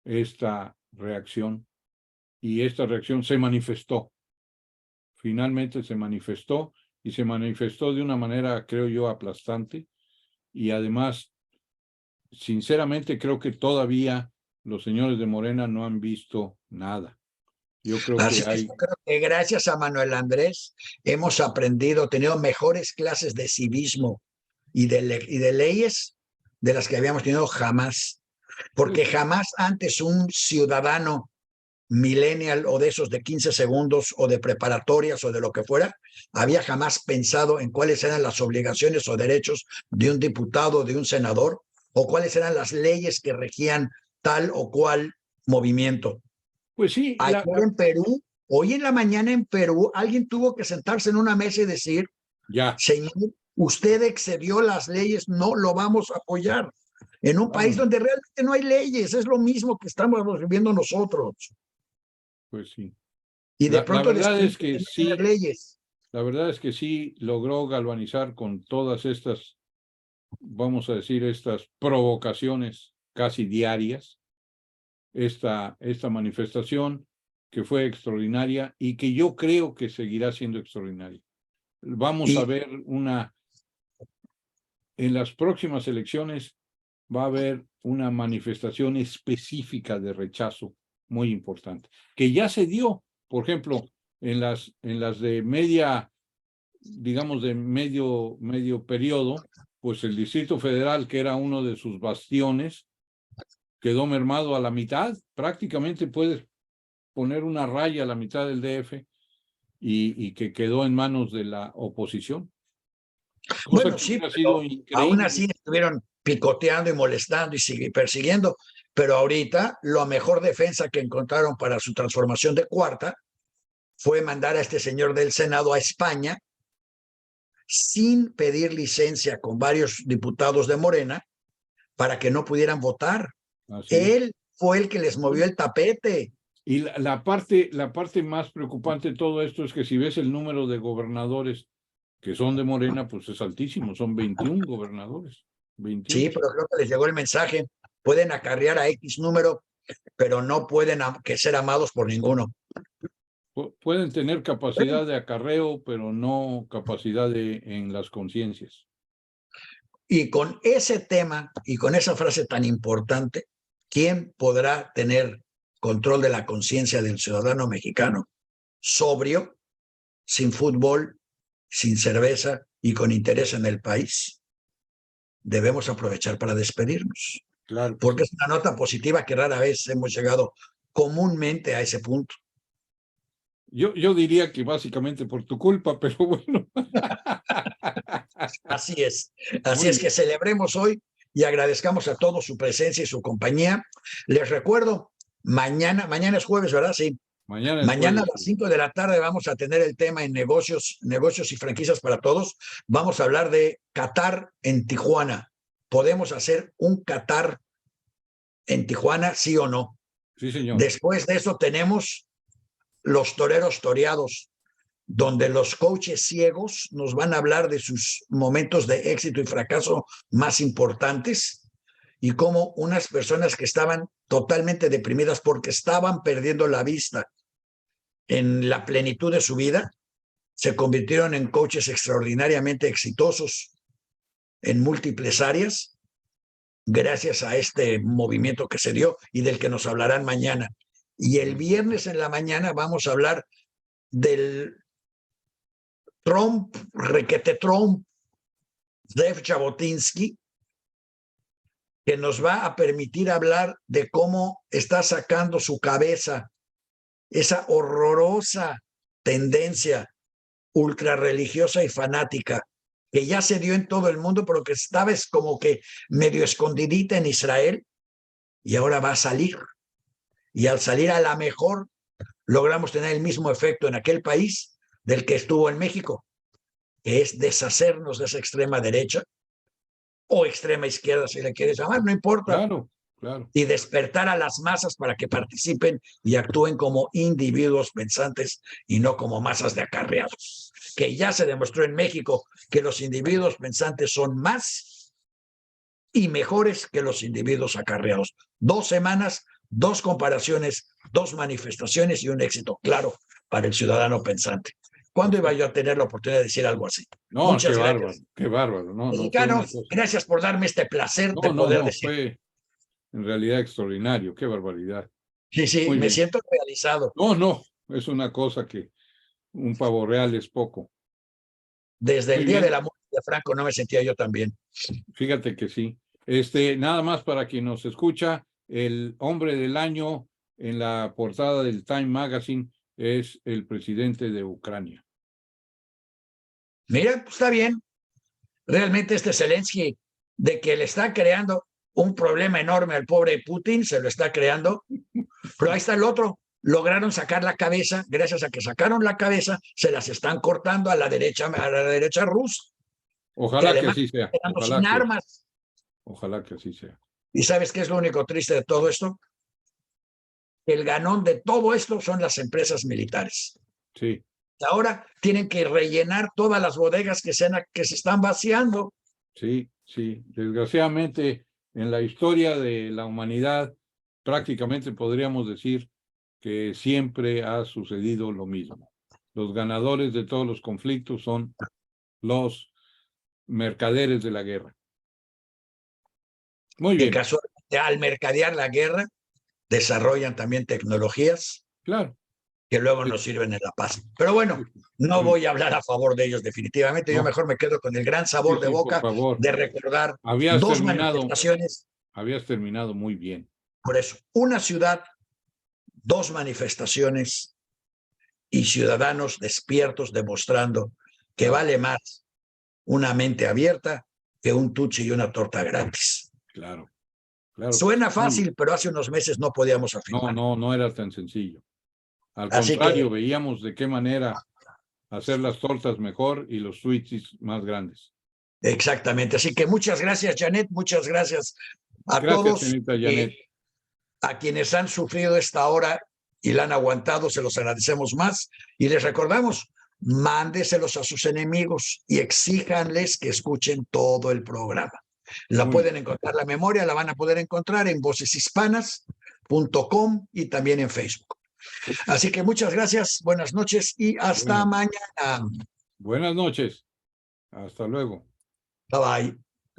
esta reacción y esta reacción se manifestó. Finalmente se manifestó y se manifestó de una manera, creo yo, aplastante y además, sinceramente, creo que todavía los señores de Morena no han visto nada. Yo creo Así que que hay, yo creo que gracias a Manuel Andrés hemos aprendido, tenido mejores clases de civismo y de leyes de las que habíamos tenido jamás. Porque pues, jamás antes un ciudadano millennial o de esos de 15 segundos o de preparatorias o de lo que fuera, había jamás pensado en cuáles eran las obligaciones o derechos de un diputado, de un senador, o cuáles eran las leyes que regían tal o cual movimiento. pues sí, Ayer en Perú, hoy en la mañana en Perú, alguien tuvo que sentarse en una mesa y decir, ya, señor, usted excedió las leyes, no lo vamos a apoyar. En un país vámonos, donde realmente no hay leyes, es lo mismo que estamos viviendo nosotros. pues sí. Y de La pronto verdad descubrimos es que que no tener sí, leyes. la verdad es que sí logró galvanizar con todas estas, vamos a decir, estas provocaciones casi diarias, esta manifestación que fue extraordinaria y que yo creo que seguirá siendo extraordinaria. Vamos a Y ver en las próximas elecciones va a haber una manifestación específica de rechazo muy importante, que ya se dio, por ejemplo, en las de media, digamos, de medio periodo, pues el Distrito Federal, que era uno de sus bastiones, quedó mermado a la mitad. Prácticamente puedes poner una raya a la mitad del DF y que quedó en manos de la oposición. Cosa Bueno, que sí, hubiera sido pero aún increíble. así estuvieron picoteando y molestando y persiguiendo, pero ahorita la mejor defensa que encontraron para su transformación de cuarta fue mandar a este señor del Senado a España sin pedir licencia con varios diputados de Morena para que no pudieran votar. Así es. Él fue el que les movió el tapete. Y la parte más preocupante de todo esto es que si ves el número de gobernadores que son de Morena, pues es altísimo, son 21 gobernadores. 21. Sí, pero creo que les llegó el mensaje. Pueden acarrear a X número, pero no pueden que ser amados por ninguno. Pueden tener capacidad de acarreo, pero no capacidad en las conciencias. Y con ese tema y con esa frase tan importante, ¿quién podrá tener control de la conciencia del ciudadano mexicano sobrio, sin fútbol, sin cerveza y con interés en el país? Debemos aprovechar para despedirnos, Claro que porque sí. es una nota positiva que rara vez hemos llegado comúnmente a ese punto. Yo diría que básicamente por tu culpa, pero bueno. Así así Muy es que bien. celebremos hoy y agradezcamos a todos su presencia y su compañía. Les recuerdo, mañana es jueves, ¿verdad? Sí. Mañana es Mañana a jueves. las 5 de la tarde vamos a tener el tema en negocios y franquicias para todos. Vamos a hablar de Qatar en Tijuana. ¿Podemos hacer un Qatar en Tijuana, sí o no? Sí, señor. Después de eso tenemos los toreros toreados, donde los coaches ciegos nos van a hablar de sus momentos de éxito y fracaso más importantes y cómo unas personas que estaban totalmente deprimidas porque estaban perdiendo la vista en la plenitud de su vida, se convirtieron en coaches extraordinariamente exitosos en múltiples áreas gracias a este movimiento que se dio y del que nos hablarán mañana. Y el viernes en la mañana vamos a hablar del requete Trump, Zev Jabotinsky, que nos va a permitir hablar de cómo está sacando su cabeza esa horrorosa tendencia ultra religiosa y fanática que ya se dio en todo el mundo, pero que estaba como que medio escondidita en Israel y ahora va a salir. Y al salir a la mejor, logramos tener el mismo efecto en aquel país del que estuvo en México, que es deshacernos de esa extrema derecha o extrema izquierda, si le quieres llamar, no importa, Claro, claro. y despertar a las masas para que participen y actúen como individuos pensantes y no como masas de acarreados. Que ya se demostró en México que los individuos pensantes son más y mejores que los individuos acarreados. 2 semanas, 2 comparaciones, 2 manifestaciones y un éxito claro para el ciudadano pensante. ¿Cuándo iba yo a tener la oportunidad de decir algo así? No, qué Muchas bárbaro, gracias. qué bárbaro. No, no, fue una Mexicanos, cosa. gracias por darme este placer de poder No, decir. fue en realidad extraordinario, qué barbaridad. Sí, sí, Muy me bien. siento realizado. No, es una cosa que un pavo real es poco. Desde Muy el día de bien, la muerte de Franco no me sentía yo tan bien. fíjate que sí. Nada más para quien nos escucha, el hombre del año en la portada del Time Magazine es el presidente de Ucrania. Mira, pues está bien. Realmente este Zelensky, de que le está creando un problema enorme al pobre Putin, se lo está creando. Pero ahí está el otro. Lograron sacar la cabeza, gracias a que sacaron la cabeza, se las están cortando a la derecha rusa, que Ojalá que además así está sea, quedando sin armas. ojalá que así sea. ¿Y sabes qué es lo único triste de todo esto? El ganón de todo esto son las empresas militares. Sí. Ahora tienen que rellenar todas las bodegas que se están vaciando. Sí, sí. Desgraciadamente, en la historia de la humanidad, prácticamente podríamos decir que siempre ha sucedido lo mismo. Los ganadores de todos los conflictos son los mercaderes de la guerra. Muy Que bien. casualmente al mercadear la guerra, desarrollan también tecnologías Claro. que luego nos sirven en la paz. Pero bueno, no voy a hablar a favor de ellos definitivamente. Yo No. mejor me quedo con el gran sabor de por boca favor. de recordar Habías dos terminado, manifestaciones. habías terminado muy bien. Por eso, una ciudad, dos manifestaciones y ciudadanos despiertos demostrando que Claro. vale más una mente abierta que un tuche y una torta gratis. Claro. Claro. Suena fácil, pero hace unos meses no podíamos afirmar. No era tan sencillo. Al Así contrario, que, veíamos de qué manera hacer las tortas mejor y los twitches más grandes. exactamente. Así que muchas gracias, Janet. Muchas gracias a Gracias, todos. señorita Janet. A quienes han sufrido esta hora y la han aguantado, se los agradecemos más. Y les recordamos, mándeselos a sus enemigos y exíjanles que escuchen todo el programa. La pueden encontrar, la memoria la van a poder encontrar en voceshispanas.com y también en Facebook. Así que muchas gracias, buenas noches y hasta mañana. Buenas noches. Hasta luego. Bye bye.